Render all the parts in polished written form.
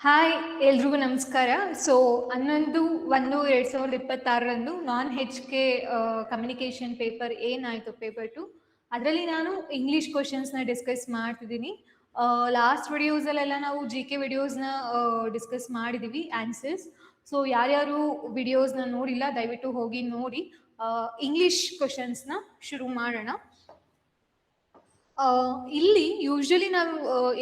Hi ಎಲ್ರಿಗೂ ನಮಸ್ಕಾರ. So 11/1/2026 ನಾನ್ H K communication paper ಏನಾಯಿತು ಪೇಪರ್ 2 ಅದರಲ್ಲಿ ನಾನು ಇಂಗ್ಲೀಷ್ ಕ್ವಶನ್ಸ್ನ ಡಿಸ್ಕಸ್ ಮಾಡ್ತಿದ್ದೀನಿ. ಲಾಸ್ಟ್ ವಿಡಿಯೋಸಲ್ಲೆಲ್ಲ ನಾವು ಜಿ ಕೆ ವಿಡಿಯೋಸ್ನ ಡಿಸ್ಕಸ್ ಮಾಡಿದ್ದೀವಿ ಆನ್ಸರ್ಸ್. ಸೊ ಯಾರ್ಯಾರು ವಿಡಿಯೋಸ್ನ ನೋಡಿಲ್ಲ ದಯವಿಟ್ಟು ಹೋಗಿ ನೋಡಿ. ಇಂಗ್ಲೀಷ್ ಕ್ವಶನ್ಸ್ನ ಶುರು ಮಾಡೋಣ. ಇಲ್ಲಿ ಯೂಶಲಿ ನಾವು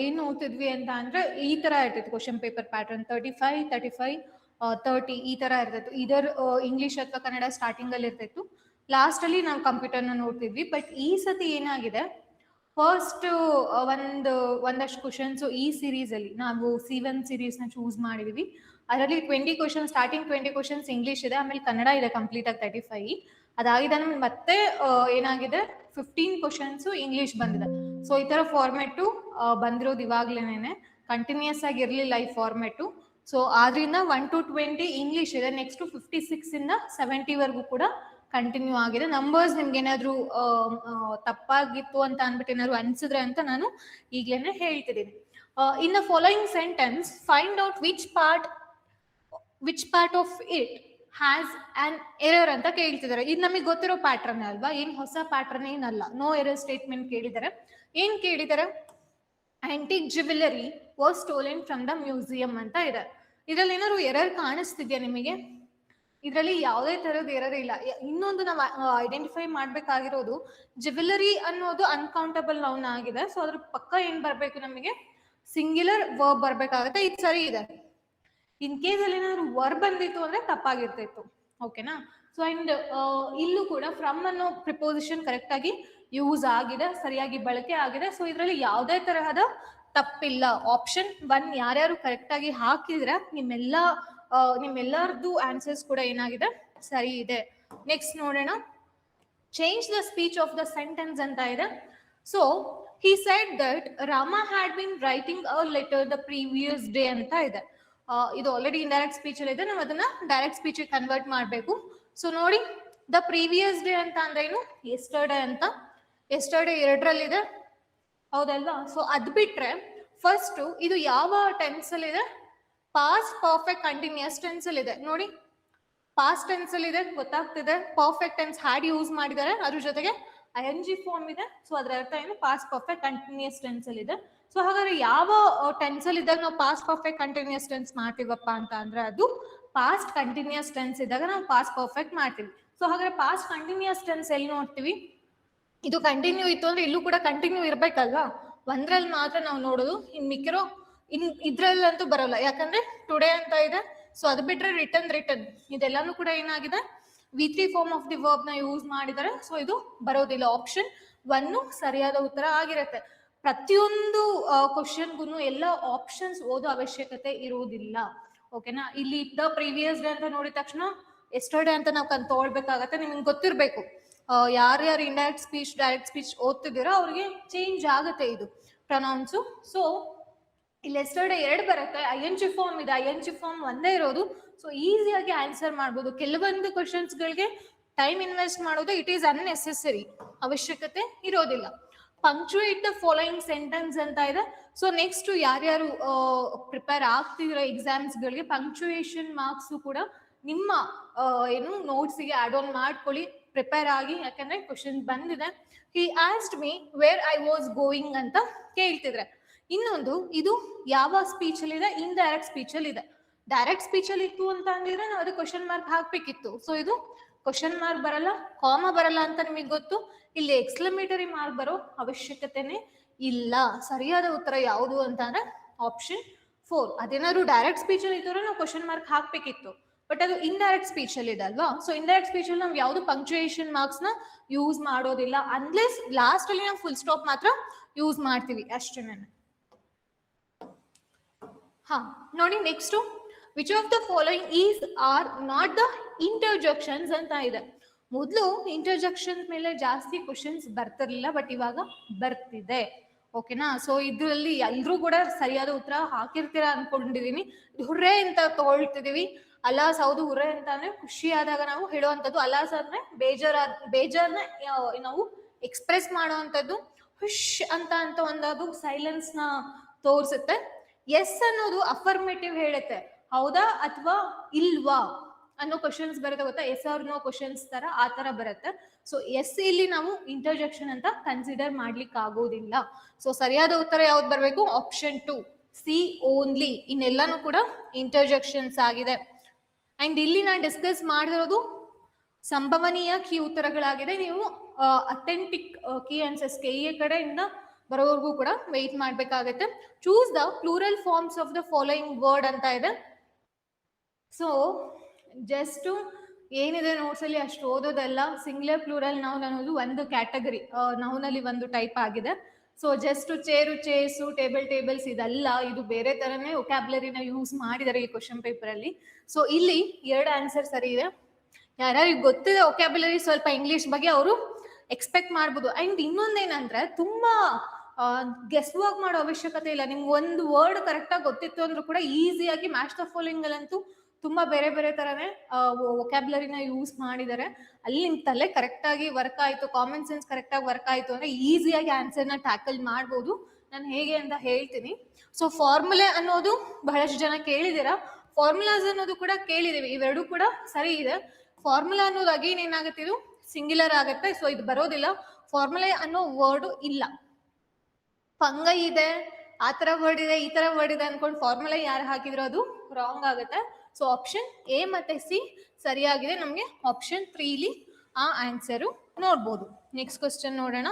ಏನು ಓದ್ತಿದ್ವಿ ಅಂತ ಅಂದ್ರೆ ಈ ತರ ಇರ್ತಿತ್ತು ಕ್ವಶನ್ ಪೇಪರ್ ಪ್ಯಾಟರ್ನ್ 35 30 ಈ ತರ ಇರ್ತಿತ್ತು. ಇದರ್ ಇಂಗ್ಲಿಷ್ ಅಥವಾ ಕನ್ನಡ ಸ್ಟಾರ್ಟಿಂಗ್ ಅಲ್ಲಿ ಇರ್ತಿತ್ತು, ಲಾಸ್ಟ್ ಅಲ್ಲಿ ನಾವು ಕಂಪ್ಯೂಟರ್ನ ನೋಡ್ತಿದ್ವಿ. ಬಟ್ ಈ ಸತಿ ಏನಾಗಿದೆ, ಫಸ್ಟ್ ಒಂದಷ್ಟು ಕ್ವಶನ್ಸ್ ಈ ಸೀರೀಸ್ ಅಲ್ಲಿ ನಾವು C1 ಸೀರೀಸ್ ನ ಚೂಸ್ ಮಾಡಿದ್ವಿ. ಅದರಲ್ಲಿ 20 ಕ್ವಶನ್, ಸ್ಟಾರ್ಟಿಂಗ್ 20 ಕ್ವಶನ್ಸ್ ಇಂಗ್ಲಿಷ್ ಇದೆ, ಆಮೇಲೆ ಕನ್ನಡ ಇದೆ ಕಂಪ್ಲೀಟ್ ಆಗಿ 35. ಅದಾಗಿದೆ ಮತ್ತೆ ಏನಾಗಿದೆ 15 ಕ್ವಶನ್ಸ್ ಇಂಗ್ಲಿಷ್ ಬಂದಿದೆ. ಸೊ ಈ ತರ ಫಾರ್ಮೆಟ್ ಬಂದಿರೋದು ಇವಾಗ್ಲೇನೆ, ಕಂಟಿನ್ಯೂಸ್ ಆಗಿ ಇರ್ಲಿಲ್ಲ ಈ ಫಾರ್ಮೆಟ್. ಸೊ ಆದ್ರಿಂದ 1 to 20 ಇಂಗ್ಲಿಷ್ ಇದೆ, ನೆಕ್ಸ್ಟ್ 56 ಇಂದ 70 ವರೆಗೂ ಕೂಡ ಕಂಟಿನ್ಯೂ ಆಗಿದೆ. ನಂಬರ್ಸ್ ನಿಮ್ಗೆ ಏನಾದ್ರು ತಪ್ಪಾಗಿತ್ತು ಅಂತ ಅನ್ಬಿಟ್ಟು ಏನಾದ್ರು ಅನ್ಸಿದ್ರೆ ಅಂತ ನಾನು ಈಗ್ಲೇನೆ ಹೇಳ್ತಿದ್ದೀನಿ. In the following sentence find out which part of it has on error ಅಂತ ಕೇಳ್ತಿದ್ದಾರೆ. ಇದು ನಮಗೆ ಗೊತ್ತಿರೋ ಪ್ಯಾಟ್ರನ್ ಅಲ್ವಾ, ಏನ್ ಹೊಸ ಪ್ಯಾಟ್ರನ್ ಏನಲ್ಲ. ನೋ ಎರರ್ ಸ್ಟೇಟ್ಮೆಂಟ್ ಕೇಳಿದ್ದಾರೆ. ಏನ್ ಕೇಳಿದ್ದಾರೆ, antique jewellery was stolen from the museum ಅಂತ ಇದೆ. ಇದ್ರಲ್ಲಿ ಏನಾದ್ರು ಎರರ್ ಕಾಣಿಸ್ತಿದ್ಯಾ ನಿಮಗೆ? ಇದರಲ್ಲಿ ಯಾವುದೇ ತರದ ಎರರ್ ಇಲ್ಲ. ಇನ್ನೊಂದು ನಾವು ಐಡೆಂಟಿಫೈ ಮಾಡ್ಬೇಕಾಗಿರೋದು, ಜ್ಯುವೆಲರಿ ಅನ್ನೋದು ಅನ್ಕೌಂಟಬಲ್ ನೌನ್ ಆಗಿದೆ. ಸೊ ಅದ್ರ ಪಕ್ಕ ಏನ್ ಬರ್ಬೇಕು, ನಮಗೆ ಸಿಂಗ್ಯುಲರ್ ವರ್ಬ್ ಬರ್ಬೇಕಾಗತ್ತೆ. ಇದು ಸರಿ ಇದೆ. ಇನ್ ಕೇಸ್ ಅಲ್ಲಿ ಏನಾದ್ರು ವರ್ಬ್ ಬಂದಿತ್ತು ಅಂದ್ರೆ ತಪ್ಪಾಗಿರ್ತಿತ್ತು. ಓಕೆನಾ? ಸೊ ಅಂಡ್ ಇಲ್ಲೂ ಕೂಡ ಫ್ರಮ್ ಅನ್ನೋ ಪ್ರಿಪೋಸಿಷನ್ ಕರೆಕ್ಟ್ ಆಗಿ ಯೂಸ್ ಆಗಿದೆ, ಸರಿಯಾಗಿ ಬಳಕೆ ಆಗಿದೆ. ಸೊ ಇದರಲ್ಲಿ ಯಾವುದೇ ತರಹದ ತಪ್ಪಿಲ್ಲ. ಆಪ್ಷನ್ 1 ಯಾರ್ಯಾರು ಕರೆಕ್ಟ್ ಆಗಿ ಹಾಕಿದ್ರೆ ನಿಮ್ಮೆಲ್ಲರದ್ದು ಆನ್ಸರ್ಸ್ ಕೂಡ ಏನಾಗಿದೆ, ಸರಿ ಇದೆ. ನೆಕ್ಸ್ಟ್ ನೋಡೋಣ, change the speech of the sentence ಅಂತ ಇದೆ. So he said that Rama had been writing a letter the previous day ಅಂತ ಇದೆ. ಇದು ಆಲ್ರೆಡಿ ಇಂಡೈರೆಕ್ಟ್ ಸ್ಪೀಚ್ ಅಲ್ಲಿ ಇದೆ, ನಾವು ಅದನ್ನ ಡೈರೆಕ್ಟ್ ಸ್ಪೀಚ್ ಕನ್ವರ್ಟ್ ಮಾಡಬೇಕು. ಸೊ ನೋಡಿ, ದ ಪ್ರೀವಿಯಸ್ ಡೇ ಅಂತ ಅಂದ್ರೆ ಏನು, ಎಸ್ಟರ್ಡೇ ಅಂತ. ಎಸ್ಟರ್ಡೇ 2ರಲ್ಲಿದೆ, ಹೌದಲ್ವಾ? ಸೊ ಅದ್ ಬಿಟ್ರೆ ಫಸ್ಟ್ ಇದು ಯಾವ ಟೆನ್ಸ್ ಅಲ್ಲಿ ಇದೆ, ಪಾಸ್ಟ್ ಪರ್ಫೆಕ್ಟ್ ಕಂಟಿನ್ಯೂಸ್ ಟೆನ್ಸ್ ಅಲ್ಲಿ ಇದೆ. ನೋಡಿ, ಪಾಸ್ಟ್ ಟೆನ್ಸ್ ಅಲ್ಲಿ ಇದೆ, ಗೊತ್ತಾಗ್ತಿದೆ. ಪರ್ಫೆಕ್ಟ್ ಟೆನ್ಸ್ ಹ್ಯಾಡ್ ಯೂಸ್ ಮಾಡಿದ್ದಾರೆ, ಅದ್ರ ಜೊತೆಗೆ ING ಫಾರ್ಮ್ ಇದೆ. ಸೊ ಅದ್ರ ಅರ್ಥ ಏನು, ಪಾಸ್ಟ್ ಪರ್ಫೆಕ್ಟ್ ಕಂಟಿನ್ಯೂಸ್ ಟೆನ್ಸ್ ಅಲ್ಲಿ ಇದೆ. ಸೊ ಹಾಗಾದ್ರೆ ಯಾವ ಟೆನ್ಸ್ ಅಲ್ಲಿ ಇದ್ದಾಗ ನಾವು ಪಾಸ್ಟ್ ಪರ್ಫೆಕ್ಟ್ ಕಂಟಿನ್ಯೂಸ್ ಟೆನ್ಸ್ ಮಾಡ್ತೀವಪ್ಪ ಅಂತ ಅಂದ್ರೆ ಅದು ಪಾಸ್ಟ್ ಕಂಟಿನ್ಯೂಸ್ ಟೆನ್ಸ್ ಇದ್ದಾಗ ನಾವು ಪಾಸ್ಟ್ ಪರ್ಫೆಕ್ಟ್ ಮಾಡ್ತೀವಿ. ಸೊ ಹಾಗಾದ್ರೆ ಪಾಸ್ಟ್ ಕಂಟಿನ್ಯೂಸ್ ಟೆನ್ಸ್ ಎಲ್ಲಿ ನೋಡ್ತೀವಿ, ಇದು ಕಂಟಿನ್ಯೂ ಇತ್ತು ಅಂದ್ರೆ ಇಲ್ಲೂ ಕೂಡ ಕಂಟಿನ್ಯೂ ಇರ್ಬೇಕಲ್ವಾ. ಒಂದ್ರಲ್ಲಿ ಮಾತ್ರ ನಾವು ನೋಡೋದು, ಮಿಕ್ಕಿರೋ ಇದ್ರಲ್ಲಂತೂ ಬರೋಲ್ಲ, ಯಾಕಂದ್ರೆ ಟುಡೇ ಅಂತ ಇದೆ. ಸೊ ಅದು ಬಿಟ್ರೆ ರಿಟರ್ನ್ ಇದೆಲ್ಲಾನು ಕೂಡ ಏನಾಗಿದೆ, V3 form of the verb ನ ಯೂಸ್ ಮಾಡಿದ್ದಾರೆ. ಸೊ ಇದು ಬರೋದಿಲ್ಲ. ಆಪ್ಷನ್ 1 ಸರಿಯಾದ ಉತ್ತರ ಆಗಿರುತ್ತೆ. ಪ್ರತಿಯೊಂದು ಕ್ವಶನ್ಗೂ ಎಲ್ಲ ಆಪ್ಷನ್ಸ್ ಓದೋ ಅವಶ್ಯಕತೆ ಇರುವುದಿಲ್ಲ. ಓಕೆನಾ? ಇಲ್ಲಿ ದ ಪ್ರೀವಿಯಸ್ ಡೇ ಅಂತ ನೋಡಿದ ತಕ್ಷಣ ಎಸ್ಟರ್ಡೇ ಅಂತ ನಾವು ತಗೊಳ್ಬೇಕಾಗತ್ತೆ. ನಿಮ್ಗೆ ಗೊತ್ತಿರ್ಬೇಕು, ಯಾರ್ಯಾರು ಇಂಡೈರೆಕ್ಟ್ ಸ್ಪೀಚ್ ಡೈರೆಕ್ಟ್ ಸ್ಪೀಚ್ ಓದ್ತಿದ್ದೀರೋ ಅವ್ರಿಗೆ ಚೇಂಜ್ ಆಗುತ್ತೆ ಇದು ಪ್ರೊನೌನ್ಸು. ಸೊ ಇಲ್ಲಿ ಎಸ್ಟರ್ಡೇ 2 ಬರುತ್ತೆ, ING ಫಾರ್ಮ್ ಇದೆ, ING ಫಾರ್ಮ್ ಒಂದೇ ಇರೋದು. ಸೊ ಈಸಿಯಾಗಿ ಆನ್ಸರ್ ಮಾಡ್ಬೋದು. ಕೆಲವೊಂದು ಕ್ವಶನ್ಸ್ಗಳಿಗೆ ಟೈಮ್ ಇನ್ವೆಸ್ಟ್ ಮಾಡೋದು ಇಟ್ ಈಸ್ ಅನ್ನೆಸೆಸರಿ, ಅವಶ್ಯಕತೆ ಇರೋದಿಲ್ಲ. ಪಂಕ್ಚುಯೇಟ್ ದ ಫಾಲೋಯಿಂಗ್ ಸೆಂಟೆನ್ಸ್ ಅಂತ ಇದೆ. ಸೊ ನೆಕ್ಸ್ಟ್ ಯಾರ್ಯಾರು ಪ್ರಿಪೇರ್ ಆಗ್ತಿರೋ ಎಕ್ಸಾಮ್ಸ್ಗಳಿಗೆ ಪಂಕ್ಚುಯೇಷನ್ ಮಾರ್ಕ್ಸ್ ಕೂಡ ನಿಮ್ಮ ಏನು ನೋಟ್ಸ್ಗೆ ಆಡ್ ಆನ್ ಮಾಡ್ಕೊಳ್ಳಿ, ಪ್ರಿಪೇರ್ ಆಗಿ. ಯಾಕಂದ್ರೆ ಕ್ವಶನ್ ಬಂದಿದೆ, he asked me where I was going ಅಂತ ಕೇಳ್ತಿದ್ರೆ. ಇನ್ನೊಂದು, ಇದು ಯಾವ ಸ್ಪೀಚ್ ಅಲ್ಲಿ ಇದೆ, ಇಂಡೈರೆಕ್ಟ್ ಸ್ಪೀಚ್ ಅಲ್ಲಿ ಇದೆ. ಡೈರೆಕ್ಟ್ ಸ್ಪೀಚ್ ಅಲ್ಲಿ ಇತ್ತು ಅಂತ ಅಂದಿದ್ರೆ ನಾವು ಅದು ಕ್ವಶನ್ ಮಾರ್ಕ್ ಹಾಕ್ಬೇಕಿತ್ತು. ಸೊ ಇದು ಕ್ವಶನ್ ಮಾರ್ಕ್ ಬರಲ್ಲ, ಕಾಮ ಬರಲ್ಲ ಅಂತ ನಿಮಗೆ ಗೊತ್ತು. ಇಲ್ಲಿ ಎಕ್ಸ್ಕ್ಲಮೇಟರಿ ಮಾರ್ಕ್ ಬರೋ ಅವಶ್ಯಕತೆನೇ ಇಲ್ಲ. ಸರಿಯಾದ ಉತ್ತರ ಯಾವುದು ಅಂತ ಅಂದ್ರೆ ಆಪ್ಷನ್ 4. ಅದೇನಾದ್ರು ಡೈರೆಕ್ಟ್ ಸ್ಪೀಚ್ ಅಲ್ಲಿ ಇದ್ದರೆ ನಾವು ಕ್ವಶನ್ ಮಾರ್ಕ್ ಹಾಕ್ಬೇಕಿತ್ತು, ಬಟ್ ಅದು ಇಂಡೈರೆಕ್ಟ್ ಸ್ಪೀಚ್ ಅಲ್ಲಿ ಇದೆ ಅಲ್ವಾ. ಸೊ ಇಂಡೈರೆಕ್ಟ್ ಸ್ಪೀಚ್ ಅಲ್ಲಿ ನಾವು ಯಾವ್ದು ಪಂಕ್ಚುಯೇಷನ್ ಮಾರ್ಕ್ಸ್ ನ ಯೂಸ್ ಮಾಡೋದಿಲ್ಲ, ಅನ್ಲೆಸ್ ಲಾಸ್ಟ್ ಅಲ್ಲಿ ನಾವು ಫುಲ್ ಸ್ಟಾಪ್ ಮಾತ್ರ ಯೂಸ್ ಮಾಡ್ತೀವಿ ಅಷ್ಟೇನೆ. ನೋಡಿ, next, which of the following is or not the interjections ಅಂತ ಇದೆ. ಮೊದಲು ಇಂಟರ್ಜೆಕ್ಷನ್ ಮೇಲೆ ಜಾಸ್ತಿ ಕ್ವಶನ್ಸ್ ಬರ್ತಿರ್ಲಿಲ್ಲ, ಬಟ್ ಇವಾಗ ಬರ್ತಿದೆ. ಓಕೆನಾ? ಸೊ ಇದರಲ್ಲಿ ಎಲ್ರೂ ಕೂಡ ಸರಿಯಾದ ಉತ್ತರ ಹಾಕಿರ್ತೀರಾ ಅನ್ಕೊಂಡಿದೀನಿ. ಹುರ್ರೆ ಅಂತ ತಗೊಳ್ತಿದೀವಿ. ಅಲಾಸ್, ಹೌದು, ಹುರ್ರೆ ಅಂತ ಅಂದ್ರೆ ಖುಷಿ ಆದಾಗ ನಾವು ಹೇಳುವಂಥದ್ದು. ಅಲಾಸ್ ಅಂದ್ರೆ ಬೇಜಾರ್ನ ನಾವು ಎಕ್ಸ್ಪ್ರೆಸ್ ಮಾಡುವಂಥದ್ದು. ಹುಷ್ ಅಂತ ಒಂದದು ಸೈಲೆನ್ಸ್ ನ ತೋರಿಸುತ್ತೆ. ಎಸ್ ಅನ್ನೋದು ಅಫರ್ಮೇಟಿವ್ ಹೇಳುತ್ತೆ, ಹೌದಾ ಅಥವಾ ಇಲ್ವಾ ಅನ್ನೋ ಕ್ವಶನ್ಸ್ ಬರುತ್ತೆ ಗೊತ್ತಾ, ಎಸ್ ಆರ್ ನೋ ಕ್ವಶನ್ಸ್ ತರ ಆ ತರ ಬರುತ್ತೆ. ಸೊ ಎಸ್ ಇಲ್ಲಿ ನಾವು ಇಂಟರ್ಜೆಕ್ಷನ್ ಅಂತ ಕನ್ಸಿಡರ್ ಮಾಡ್ಲಿಕ್ಕೆ ಆಗೋದಿಲ್ಲ. ಸೊ ಸರಿಯಾದ ಉತ್ತರ ಯಾವ್ದು ಬರಬೇಕು? Option 2 C only. ಇನ್ನೆಲ್ಲಾನು ಕೂಡ ಇಂಟರ್ಜೆಕ್ಷನ್ಸ್ ಆಗಿದೆ. ಅಂಡ್ ಇಲ್ಲಿ ನಾನು ಡಿಸ್ಕಸ್ ಮಾಡಿರೋದು ಸಂಭವನೀಯ ಕೀ ಉತ್ತರಗಳಾಗಿದೆ. ನೀವು ಅಥೆಂಟಿಕ್ ಕೀ ಆನ್ಸರ್ಸ್ ಕೆಇಎ ಕಡೆಯಿಂದ ಬರೋವರೆಗೂ ಕೂಡ ವೆಯ್ಟ್ ಮಾಡ್ಬೇಕಾಗತ್ತೆ. Choose the plural forms of the following word ಅಂತ ಇದೆ. ಸೊ ಜಸ್ಟ್ ಏನಿದೆ ನೋಟ್ಸ್ ಅಲ್ಲಿ ಅಷ್ಟು ಓದೋದಲ್ಲ. ಸಿಂಗ್ಯುಲರ್ ಪ್ಲೂರಲ್ ನೌನ್ ಅನ್ನೋದು ಒಂದು ಕ್ಯಾಟಗರಿ, ನೌನ್ ಅಲ್ಲಿ ಒಂದು ಟೈಪ್ ಆಗಿದೆ. So just chair chairs table tables ಇದಲ್ಲ, ಇದು ಬೇರೆ ತರನೇ ವೊಕ್ಯಾಬ್ಯುಲರಿನ ಯೂಸ್ ಮಾಡಿದ್ದಾರೆ ಈ ಕ್ವಶನ್ ಪೇಪರ್ ಅಲ್ಲಿ. ಸೊ ಇಲ್ಲಿ 2 ಆನ್ಸರ್ ಸರಿ ಇದೆ. ಯಾರ್ಯಾರಿಗೆ ಗೊತ್ತಿದೆ ವೊಕ್ಯಾಬ್ಯುಲರಿ ಸ್ವಲ್ಪ ಇಂಗ್ಲಿಷ್ ಬಗ್ಗೆ ಅವರು ಎಕ್ಸ್ಪೆಕ್ಟ್ ಮಾಡ್ಬೋದು. ಅಂಡ್ ಇನ್ನೊಂದೇನಂದ್ರೆ ತುಂಬಾ ಗೆಸ್ ವರ್ಕ್ ಮಾಡೋ ಅವಶ್ಯಕತೆ ಇಲ್ಲ. ನಿಮ್ಗೆ ಒಂದು ವರ್ಡ್ ಕರೆಕ್ಟ್ ಆಗಿ ಗೊತ್ತಿತ್ತು ಅಂದ್ರೂ ಕೂಡ ಈಸಿಯಾಗಿ ಮ್ಯಾಚ್ ದ ಫಾಲೋಯಿಂಗ್ ಅಲ್ಲಂತೂ ತುಂಬಾ ಬೇರೆ ಬೇರೆ ತರನೇ ವೊಕ್ಯಾಬ್ಯುಲರಿನ ಯೂಸ್ ಮಾಡಿದ್ದಾರೆ. ಅಲ್ಲಿ ನಿಮ್ ತಲೆ ಕರೆಕ್ಟ್ ಆಗಿ ವರ್ಕ್ ಆಯ್ತು, ಕಾಮನ್ ಸೆನ್ಸ್ ಕರೆಕ್ಟ್ ಆಗಿ ವರ್ಕ್ ಆಯ್ತು ಅಂದ್ರೆ ಈಸಿಯಾಗಿ ಆನ್ಸರ್ನ ಟ್ಯಾಕಲ್ ಮಾಡ್ಬೋದು. ನಾನು ಹೇಗೆ ಅಂತ ಹೇಳ್ತೀನಿ. ಸೊ ಫಾರ್ಮುಲೆ ಅನ್ನೋದು ಬಹಳಷ್ಟು ಜನ ಕೇಳಿದಿರಾ, ಫಾರ್ಮುಲಾಸ್ ಅನ್ನೋದು ಕೂಡ ಕೇಳಿದೀವಿ. ಇವೆರಡು ಕೂಡ ಸರಿ ಇದೆ. ಫಾರ್ಮುಲಾ ಅನ್ನೋದು ಅಗೇನ್ ಏನಾಗುತ್ತೆ, ಇದು ಸಿಂಗ್ಯುಲರ್ ಆಗುತ್ತೆ. ಸೊ ಇದು ಬರೋದಿಲ್ಲ. ಫಾರ್ಮುಲೆ ಅನ್ನೋ ವರ್ಡ್ ಇಲ್ಲ. ಫಂಗೈ ಇದೆ, ಆ ತರ ವರ್ಡ್ ಇದೆ, ಈ ತರ ವರ್ಡ್ ಇದೆ ಅನ್ಕೊಂಡು ಫಾರ್ಮುಲಾ ಯಾರು ಹಾಕಿದ್ರು ಅದು ರಾಂಗ್ ಆಗುತ್ತೆ. ಸೊ ಆಪ್ಷನ್ ಎ ಮತ್ತೆ ಸಿ ಸರಿಯಾಗಿದೆ. ನಮ್ಗೆ ಆಪ್ಷನ್ 3 ಆ ಆನ್ಸರು ನೋಡ್ಬೋದು. ನೆಕ್ಸ್ಟ್ ಕ್ವಶನ್ ನೋಡೋಣ.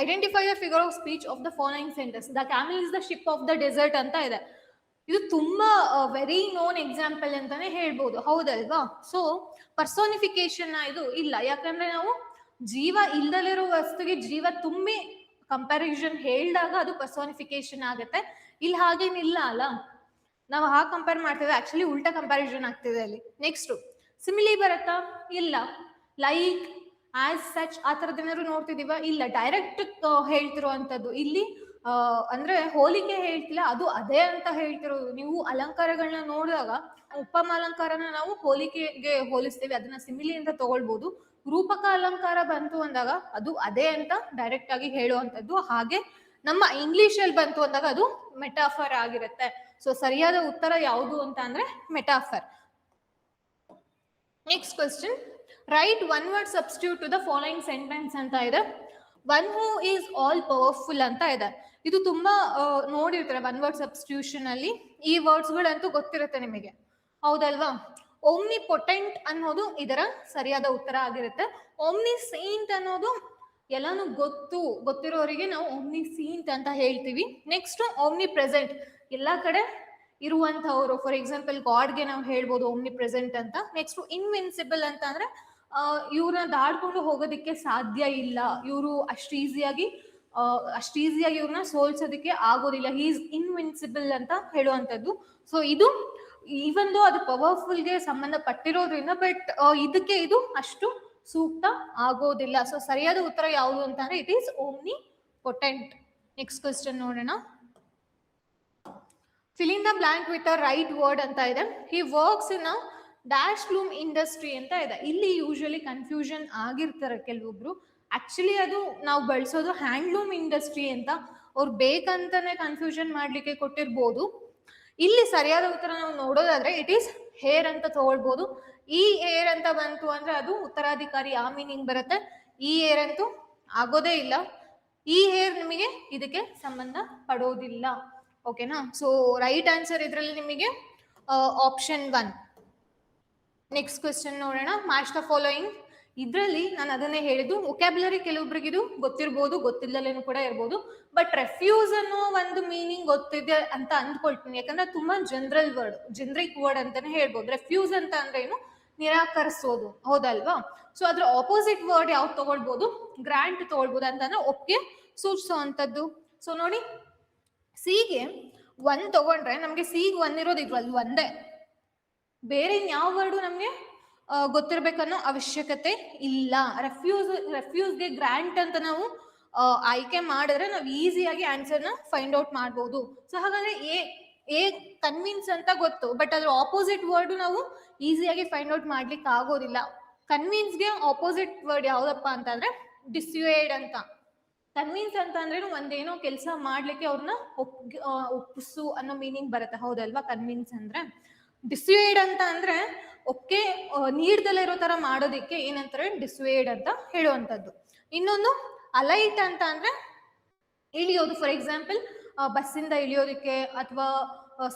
Identify the figure of speech of the following sentence. The camel is the ship of the desert ಅಂತ ಇದೆ. ಇದು ತುಂಬಾ ವೆರಿ ನೋನ್ ಎಕ್ಸಾಂಪಲ್ ಅಂತಾನೆ ಹೇಳ್ಬೋದು, ಹೌದಲ್ವಾ? ಸೊ ಪರ್ಸೋನಿಫಿಕೇಶನ್ ಇದು ಇಲ್ಲ, ಯಾಕಂದ್ರೆ ನಾವು ಜೀವ ಇಲ್ಲದಲ್ಲಿರೋ ವಸ್ತುಗೆ ಜೀವ ತುಂಬಿ ಕಂಪ್ಯಾರಿಸನ್ ಹೇಳಿದಾಗ ಅದು ಪರ್ಸೋನಿಫಿಕೇಶನ್ ಆಗುತ್ತೆ. ಇಲ್ಲಿ ಹಾಗೇನಿಲ್ಲ ಅಲ್ಲ, ನಾವು ಹಾಗೆ ಕಂಪೇರ್ ಮಾಡ್ತೇವೆ, ಆಕ್ಚುಲಿ ಉಲ್ಟಾ ಕಂಪ್ಯಾರಿಸನ್ ಆಗ್ತಿದೆ ಅಲ್ಲಿ. ನೆಕ್ಸ್ಟ್ ಸಿಮಿಲಿ ಬರುತ್ತಾ? ಇಲ್ಲ. ಲೈಕ್, ಆಸ್ ಸಚ್ ಆ ಥರದ್ದು ಏನಾದ್ರು ನೋಡ್ತಿದೀವ? ಇಲ್ಲ. ಡೈರೆಕ್ಟ್ ಹೇಳ್ತಿರುವಂಥದ್ದು ಇಲ್ಲಿ ಅಂದ್ರೆ ಹೋಲಿಕೆ ಹೇಳ್ತಿಲ್ಲ, ಅದು ಅದೇ ಅಂತ ಹೇಳ್ತಿರೋದು. ನೀವು ಅಲಂಕಾರಗಳನ್ನ ನೋಡಿದಾಗ ಉಪಮ ಅಲಂಕಾರನ ನಾವು ಹೋಲಿಕೆಗೆ ಹೋಲಿಸ್ತೀವಿ, ಅದನ್ನ ಸಿಮಿಲಿ ಅಂತ ತಗೊಳ್ಬಹುದು. ರೂಪಕ ಅಲಂಕಾರ ಬಂತು ಅಂದಾಗ ಅದು ಅದೇ ಅಂತ ಡೈರೆಕ್ಟ್ ಆಗಿ ಹೇಳುವಂಥದ್ದು. ಹಾಗೆ ನಮ್ಮ ಇಂಗ್ಲಿಷ್ ಅಲ್ಲಿ ಬಂತು ಅಂದಾಗ ಅದು ಮೆಟಾಫರ್ ಆಗಿರುತ್ತೆ. ಸೊ ಸರಿಯಾದ ಉತ್ತರ ಯಾವುದು ಅಂತ ಅಂದ್ರೆ metaphor. Next question, write one word substitute to the following sentence ಅಂತ ಇದೆ. One who is all powerful ಅಂತ ಇದೆ. ಇದು ತುಂಬಾ ನೋಡಿರ್ತಾರೆ ಒನ್ ವರ್ಡ್ ಸಬ್ಸ್ಟಿಟ್ಯೂಷನ್ ಅಲ್ಲಿ. ಈ ವರ್ಡ್ಸ್ ಗಳಂತೂ ಗೊತ್ತಿರುತ್ತೆ ನಿಮಗೆ, ಹೌದಲ್ವಾ? ಓಮ್ನಿ ಪೊಟೆಂಟ್ ಅನ್ನೋದು ಇದರ ಸರಿಯಾದ ಉತ್ತರ ಆಗಿರುತ್ತೆ. ಓಮ್ನಿ ಸೇಂಟ್ ಅನ್ನೋದು ಎಲ್ಲಾನು ಗೊತ್ತಿರೋರಿಗೆ ನಾವು ಓಮ್ನಿ ಸೀಂಟ್ ಅಂತ ಹೇಳ್ತೀವಿ. ನೆಕ್ಸ್ಟ್ ಓಮ್ನಿ ಪ್ರೆಸೆಂಟ್, ಎಲ್ಲಾ ಕಡೆ ಇರುವಂತವ್ರು. ಫಾರ್ ಎಕ್ಸಾಂಪಲ್ ಗಾಡ್ಗೆ ನಾವು ಹೇಳ್ಬೋದು ಓಮ್ನಿ ಪ್ರೆಸೆಂಟ್ ಅಂತ. ನೆಕ್ಸ್ಟ್ ಇನ್ವಿನ್ಸಿಬಲ್ ಅಂತ ಅಂದ್ರೆ ಇವ್ರನ್ನ ದಾಡ್ಕೊಂಡು ಹೋಗೋದಿಕ್ಕೆ ಸಾಧ್ಯ ಇಲ್ಲ, ಇವರು ಅಷ್ಟು ಈಸಿಯಾಗಿ ಇವ್ರನ್ನ ಸೋಲ್ಸೋದಕ್ಕೆ ಆಗೋದಿಲ್ಲ, ಹಿ ಈಸ್ ಇನ್ವಿನ್ಸಿಬಲ್ ಅಂತ ಹೇಳುವಂಥದ್ದು. ಸೊ ಇದು ಈವನ್ ದೋ ಅದು ಪವರ್ಫುಲ್ಗೆ ಸಂಬಂಧಪಟ್ಟಿರೋದ್ರಿಂದ, ಬಟ್ ಇದಕ್ಕೆ ಇದು ಅಷ್ಟು ಸೂಕ್ತ ಆಗೋದಿಲ್ಲ. ಸೊ ಸರಿಯಾದ ಉತ್ತರ ಯಾವುದು ಅಂತಂದ್ರೆ it is omnipotent. Next question ನೋಡೋಣ. Fill in the blank with a right word ಅಂತ ಇದೆ. He works in a dash loom industry ಅಂತ ಇದೆ. ಇಲ್ಲಿ ಯೂಶಲಿ ಕನ್ಫ್ಯೂಷನ್ ಆಗಿರ್ತಾರೆ ಕೆಲವೊಬ್ರು. ಆಕ್ಚುಲಿ ಅದು ನಾವು ಬಳಸೋದು ಹ್ಯಾಂಡ್ಲೂಮ್ ಇಂಡಸ್ಟ್ರಿ ಅಂತ, ಅವ್ರು ಬೇಕಂತಾನೆ ಕನ್ಫ್ಯೂಷನ್ ಮಾಡ್ಲಿಕ್ಕೆ ಕೊಟ್ಟಿರ್ಬೋದು. ಇಲ್ಲಿ ಸರಿಯಾದ ಉತ್ತರ ನಾವು ನೋಡೋದಾದ್ರೆ ಇಟ್ ಈಸ್ ಹೇರ್ ಅಂತ ತಗೊಳ್ಬೋದು. ಈ ಏರ್ ಅಂತ ಬಂತು ಅಂದ್ರೆ ಅದು ಉತ್ತರಾಧಿಕಾರಿ ಆ ಮೀನಿಂಗ್ ಬರುತ್ತೆ. ಈ ಏರ್ ಅಂತೂ ಆಗೋದೇ ಇಲ್ಲ. ಈ ಹೇರ್ ನಿಮಗೆ ಇದಕ್ಕೆ ಸಂಬಂಧ ಪಡೋದಿಲ್ಲ. ಓಕೆನಾ? ಸೊ ರೈಟ್ ಆನ್ಸರ್ ಇದರಲ್ಲಿ ನಿಮಗೆ ಆಪ್ಷನ್ 1. ನೆಕ್ಸ್ಟ್ ಕ್ವೆಶ್ಚನ್ ನೋಡೋಣ. Match the following. ಇದರಲ್ಲಿ ನಾನು ಅದನ್ನೇ ಹೇಳಿದ್ದು, ವೊಕ್ಯಾಬ್ಯುಲರಿ ಕೆಲವೊಬ್ರಿಗೆ ಇದು ಗೊತ್ತಿರ್ಬೋದು, ಗೊತ್ತಿಲ್ಲಲೇನು ಕೂಡ ಇರ್ಬೋದು. ಬಟ್ ರೆಫ್ಯೂಸ್ ಅನ್ನೋ ಒಂದು ಮೀನಿಂಗ್ ಗೊತ್ತಿದೆ ಅಂತ ಅಂದ್ಕೊಳ್ತೀನಿ, ಯಾಕಂದ್ರೆ ತುಂಬಾ ಜನರಲ್ ವರ್ಡ್, ಜನರಿಕ್ ವರ್ಡ್ ಅಂತಾನೆ ಹೇಳ್ಬೋದು. ರೆಫ್ಯೂಸ್ ಅಂತ ಅಂದ್ರೆ ಏನು? ನಿರಾಕರಿಸೋದು, ಹೌದಲ್ವಾ? ಸೊ ಅದ್ರ ಆಪೋಸಿಟ್ ವರ್ಡ್ ಯಾವ್ದು ತಗೊಳ್ಬೋದು? ಗ್ರಾಂಟ್ ತಗೊಳ್ಬೋದು. ಅಂತಂದ್ರೆ ಒಪ್ಪಿಗೆ ಸೂಚಿಸುವಂಥದ್ದು. ಸೊ ನೋಡಿ, ಸಿಗೆ 1 ತಗೊಂಡ್ರೆ ನಮ್ಗೆ ಸಿಗ್ 1 ಇರೋದು ಇದ್ರಲ್ಲಿ ಒಂದೇ, ಬೇರೆ ಇನ್ಯಾವ ವರ್ಡು ನಮ್ಗೆ ಗೊತ್ತಿರ್ಬೇಕನ್ನೋ ಅವಶ್ಯಕತೆ ಇಲ್ಲ. ರೆಫ್ಯೂಸ್ಗೆ ಗ್ರಾಂಟ್ ಅಂತ ನಾವು ಆಯ್ಕೆ ಮಾಡಿದ್ರೆ ನಾವು ಈಸಿಯಾಗಿ ಆನ್ಸರ್ನ ಫೈಂಡ್ ಔಟ್ ಮಾಡ್ಬೋದು. ಸೊ ಹಾಗಾದ್ರೆ ಎ ಕನ್ವಿನ್ಸ್ ಅಂತ ಗೊತ್ತು, ಬಟ್ ಅದ್ರ ಆಪೋಸಿಟ್ ವರ್ಡ್ ನಾವು ಈಸಿಯಾಗಿ ಫೈಂಡ್ ಔಟ್ ಮಾಡ್ಲಿಕ್ಕೆ ಆಗೋದಿಲ್ಲ. ಕನ್ವಿನ್ಸ್ಗೆ ಆಪೋಸಿಟ್ ವರ್ಡ್ ಯಾವ್ದಪ್ಪ ಅಂತಂದ್ರೆ ಡಿಸ್ಯುಯೇಡ್ ಅಂತ. ಕನ್ವಿನ್ಸ್ ಅಂತ ಅಂದ್ರೆ ಒಂದೇನೋ ಕೆಲಸ ಮಾಡ್ಲಿಕ್ಕೆ ಅವ್ರನ್ನ ಒಪ್ಪಿಸು ಅನ್ನೋ ಮೀನಿಂಗ್ ಬರುತ್ತೆ, ಹೌದಲ್ವಾ? ಕನ್ವಿನ್ಸ್ ಅಂದ್ರೆ. ಡಿಸ್ವೇಡ್ ಅಂತ ಅಂದ್ರೆ ಒಕ್ಕೆ ನೀಡ್ದಲ್ಲೇ ಇರೋ ತರ ಮಾಡೋದಿಕ್ಕೆ ಏನಂತಾರೆ? ಡಿಸ್ವೇಡ್ ಅಂತ ಹೇಳುವಂಥದ್ದು. ಇನ್ನೊಂದು ಅಲೈಟ್ ಅಂತ ಅಂದ್ರೆ ಇಳಿಯೋದು. ಫಾರ್ ಎಕ್ಸಾಂಪಲ್ ಬಸ್ಸಿಂದ ಇಳಿಯೋದಕ್ಕೆ ಅಥವಾ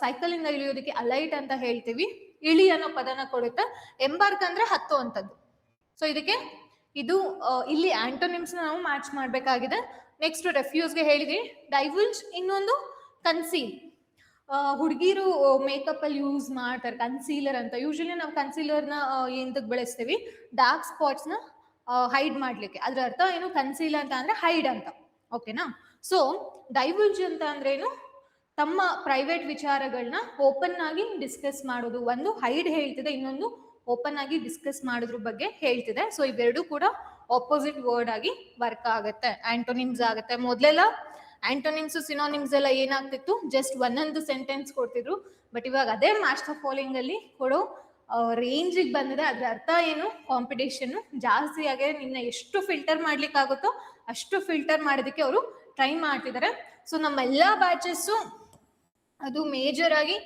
ಸೈಕಲ್ ಇಂದ ಇಳಿಯೋದಕ್ಕೆ ಅಲೈಟ್ ಅಂತ ಹೇಳ್ತೀವಿ. ಇಳಿ ಅನ್ನೋ ಪದನ ಕೊಡುತ್ತೆ. ಎಂಬಾರ್ಕ್ ಅಂದ್ರೆ ಹತ್ತುವಂಥದ್ದು. ಸೊ ಇದಕ್ಕೆ ಇದು ಇಲ್ಲಿ ಆಂಟೋನಿಮ್ಸ್ ನಾವು ಮ್ಯಾಚ್ ಮಾಡಬೇಕಾಗಿದೆ. ನೆಕ್ಸ್ಟ್ ರೆಫ್ಯೂಸ್ಗೆ ಹೇಳಿದ್ವಿ. ಡೈವಲ್ಜ್, ಇನ್ನೊಂದು ಕನ್ಸೀಲ್. ಹುಡುಗಿರು ಮೇಕಪ್ ಅಲ್ಲಿ ಯೂಸ್ ಮಾಡ್ತಾರೆ ಕನ್ಸೀಲರ್ ಅಂತ. ಯೂಶಲಿ ನಾವು ಕನ್ಸೀಲರ್ನ ಎಂತಕ್ಕೆ ಬಳಸ್ತೀವಿ? ಡಾರ್ಕ್ ಸ್ಪಾಟ್ಸ್ ನ ಹೈಡ್ ಮಾಡ್ಲಿಕ್ಕೆ. ಅದ್ರ ಅರ್ಥ ಏನು? ಕನ್ಸೀಲ್ ಅಂತ ಅಂದ್ರೆ ಹೈಡ್ ಅಂತ. ಓಕೆನಾ? ಸೊ ಡೈವಲ್ಜ್ ಅಂತ ಅಂದ್ರೆ ಏನು? ತಮ್ಮ ಪ್ರೈವೇಟ್ ವಿಚಾರಗಳನ್ನ ಓಪನ್ ಆಗಿ ಡಿಸ್ಕಸ್ ಮಾಡೋದು. ಒಂದು ಹೈಡ್ ಹೇಳ್ತಿದೆ, ಇನ್ನೊಂದು ಓಪನ್ ಆಗಿ ಡಿಸ್ಕಸ್ ಮಾಡೋದ್ರ ಬಗ್ಗೆ ಹೇಳ್ತಿದೆ. ಸೊ ಇವೆರಡು ಕೂಡ ಆಪೋಸಿಟ್ ವರ್ಡ್ ಆಗಿ ವರ್ಕ್ ಆಗುತ್ತೆ, ಆಂಟೋನಿಮ್ಸ್ ಆಗುತ್ತೆ. ಮೊದಲೆಲ್ಲ ಆಂಟೋನಿಮ್ಸ್ ಸಿನೋನಿಮ್ಸ್ ಎಲ್ಲ ಏನಾಗ್ತಿತ್ತು? ಜಸ್ಟ್ ಒಂದೊಂದು ಸೆಂಟೆನ್ಸ್ ಕೊಡ್ತಿದ್ರು. ಬಟ್ ಇವಾಗ ಅದೇ ಮಾಸ್ಟರ್ ಫಾಲೋಯಿಂಗ್ ಅಲ್ಲಿ ಕೊಡೋ ರೇಂಜಿಗೆ ಬಂದಿದೆ. ಅದ್ರ ಅರ್ಥ ಏನು? ಕಾಂಪಿಟೇಷನ್ ಜಾಸ್ತಿ ಆಗಿದೆ. ನಿನ್ನ ಎಷ್ಟು ಫಿಲ್ಟರ್ ಮಾಡ್ಲಿಕ್ಕೆ ಆಗುತ್ತೋ ಅಷ್ಟು ಫಿಲ್ಟರ್ ಮಾಡೋದಕ್ಕೆ ಅವರು ಟ್ರೈ ಮಾಡ್ತಿದ್ದಾರೆ. ಸೊ ನಮ್ಮೆಲ್ಲಾ ಬ್ಯಾಚಸ್ಸು ಅದು ಮೇಜರ್ ಆಗಿ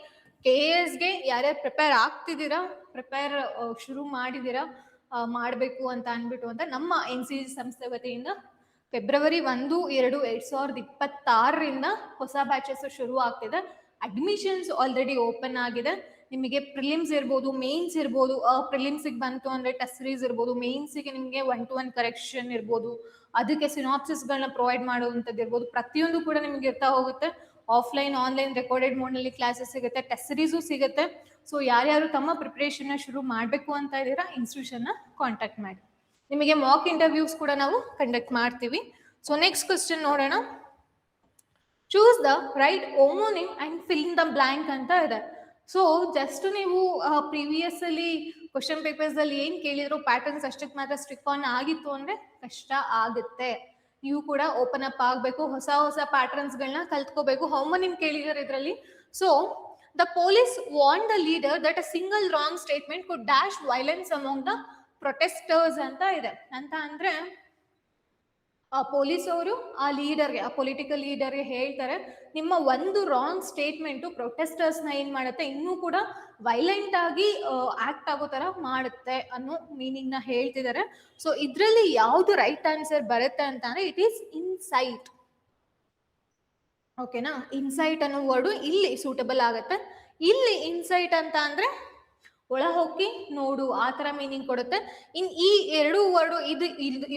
KS ಗೆ ಯಾರ್ಯಾರು ಪ್ರಿಪೇರ್ ಆಗ್ತಿದ್ದೀರಾ, ಪ್ರಿಪೇರ್ ಶುರು ಮಾಡಿದ್ದೀರಾ ಮಾಡಬೇಕು ಅಂತ ಅನ್ಬಿಟ್ಟು ಅಂತ ನಮ್ಮ NCC ಸಂಸ್ಥೆ ವತಿಯಿಂದ ಫೆಬ್ರವರಿ 1, 2, 2026 ಹೊಸ ಬ್ಯಾಚಸ್ ಶುರು ಆಗ್ತಿದೆ. ಅಡ್ಮಿಷನ್ಸ್ ಆಲ್ರೆಡಿ ಓಪನ್ ಆಗಿದೆ. ನಿಮಗೆ ಪ್ರಿಲಿಮ್ಸ್ ಇರ್ಬೋದು, ಮೇನ್ಸ್ ಇರ್ಬೋದು. ಪ್ರಿಲಿಮ್ಸಿಗೆ ಬಂತು ಅಂದ್ರೆ ಟೆಸ್ಟ್ ಸೀರೀಸ್ ಇರ್ಬೋದು, ಮೇನ್ಸಿಗೆ ನಿಮಗೆ 1-to-1 ಕರೆಕ್ಷನ್ ಇರ್ಬೋದು, ಅದಕ್ಕೆ ಸಿನಾಪ್ಸಿಸ್ಗಳನ್ನ ಪ್ರೊವೈಡ್ ಮಾಡುವಂಥದ್ದು ಇರ್ಬೋದು. ಪ್ರತಿಯೊಂದು ಕೂಡ ನಿಮ್ಗೆ ಇರ್ತಾ ಹೋಗುತ್ತೆ. ಆಫ್ಲೈನ್, ಆನ್ಲೈನ್, ರೆಕಾರ್ಡೆಡ್ ಮೋಡ್ನಲ್ಲಿ ಕ್ಲಾಸಸ್ ಸಿಗುತ್ತೆ, ಟೆಸ್ಟ್ ಸೀರೀಸು ಸಿಗುತ್ತೆ. ಸೊ ಯಾರ್ಯಾರು ತಮ್ಮ ಪ್ರಿಪ್ರೇಷನ್ನ ಶುರು ಮಾಡಬೇಕು ಅಂತ ಇದ್ದೀರಾ, ಇನ್ಸ್ಟಿಟ್ಯೂಷನ್ನ ಕಾಂಟ್ಯಾಕ್ಟ್ ಮಾಡಿ. ನಿಮಗೆ ಮಾಕ್ ಇಂಟರ್ವ್ಯೂಸ್ ಕೂಡ ನಾವು ಕಂಡಕ್ಟ್ ಮಾಡ್ತೀವಿ. ಸೊ ನೆಕ್ಸ್ಟ್ ಕ್ವಶನ್ ನೋಡೋಣ. Choose the right homonym and fill in the blank ಅಂತ ಇದೆ. ಸೊ ಜಸ್ಟ್ ನೀವು ಪ್ರೀವಿಯಸ್ ಅಲ್ಲಿ ಕ್ವಶನ್ ಪೇಪರ್ಸ್ ಅಲ್ಲಿ ಏನ್ ಕೇಳಿದ್ರು ಪ್ಯಾಟರ್ನ್ಸ್ ಅಷ್ಟಕ್ಕೆ ಮಾತ್ರ ಸ್ಟ್ರಿಕ್ ಆನ್ ಆಗಿತ್ತು ಅಂದ್ರೆ ಕಷ್ಟ ಆಗುತ್ತೆ. ನೀವು ಕೂಡ ಓಪನ್ ಅಪ್ ಆಗಬೇಕು, ಹೊಸ ಹೊಸ ಪ್ಯಾಟರ್ನ್ಸ್ ಗಳನ್ನ ಕಲ್ತ್ಕೋಬೇಕು. ಹೋಮೋನಿಮ್ ಕೇಳಿದಾರೆ ಇದರಲ್ಲಿ. So the police warn the leader that a single wrong statement could dash violence among the protesters ಅಂತ ಇದೆ. ಅಂತ ಅಂದ್ರೆ ಆ ಪೊಲೀಸ್ ಅವರು ಆ ಲೀಡರ್ಗೆ, ಆ ಪೊಲಿಟಿಕಲ್ ಲೀಡರ್ಗೆ ಹೇಳ್ತಾರೆ, ನಿಮ್ಮ ಒಂದು ರಾಂಗ್ ಸ್ಟೇಟ್ಮೆಂಟು ಪ್ರೊಟೆಸ್ಟರ್ಸ್ನ ಏನ್ ಮಾಡುತ್ತೆ, ಇನ್ನೂ ಕೂಡ ವೈಲೆಂಟ್ ಆಗಿ ಆಕ್ಟ್ ಆಗೋ ತರ ಮಾಡುತ್ತೆ ಅನ್ನೋ ಮೀನಿಂಗ್ ನ ಹೇಳ್ತಿದ್ದಾರೆ. ಸೊ ಇದ್ರಲ್ಲಿ ಯಾವ್ದು ರೈಟ್ ಆನ್ಸರ್ ಬರುತ್ತೆ ಅಂತ ಅಂದ್ರೆ ಇಟ್ ಈಸ್ ಇನ್ಸೈಟ್. ಓಕೆನಾ? ಇನ್ಸೈಟ್ ಅನ್ನೋ ವರ್ಡು ಇಲ್ಲಿ ಸೂಟಬಲ್ ಆಗುತ್ತೆ. ಇಲ್ಲಿ ಇನ್ಸೈಟ್ ಅಂತ ಅಂದ್ರೆ ಒಳ ಹೊಕ್ಕಿ ನೋಡು ಆ ತರ ಮೀನಿಂಗ್ ಕೊಡುತ್ತೆ. ಇನ್ ಈ ಎರಡು ವರ್ಡ್ ಇದು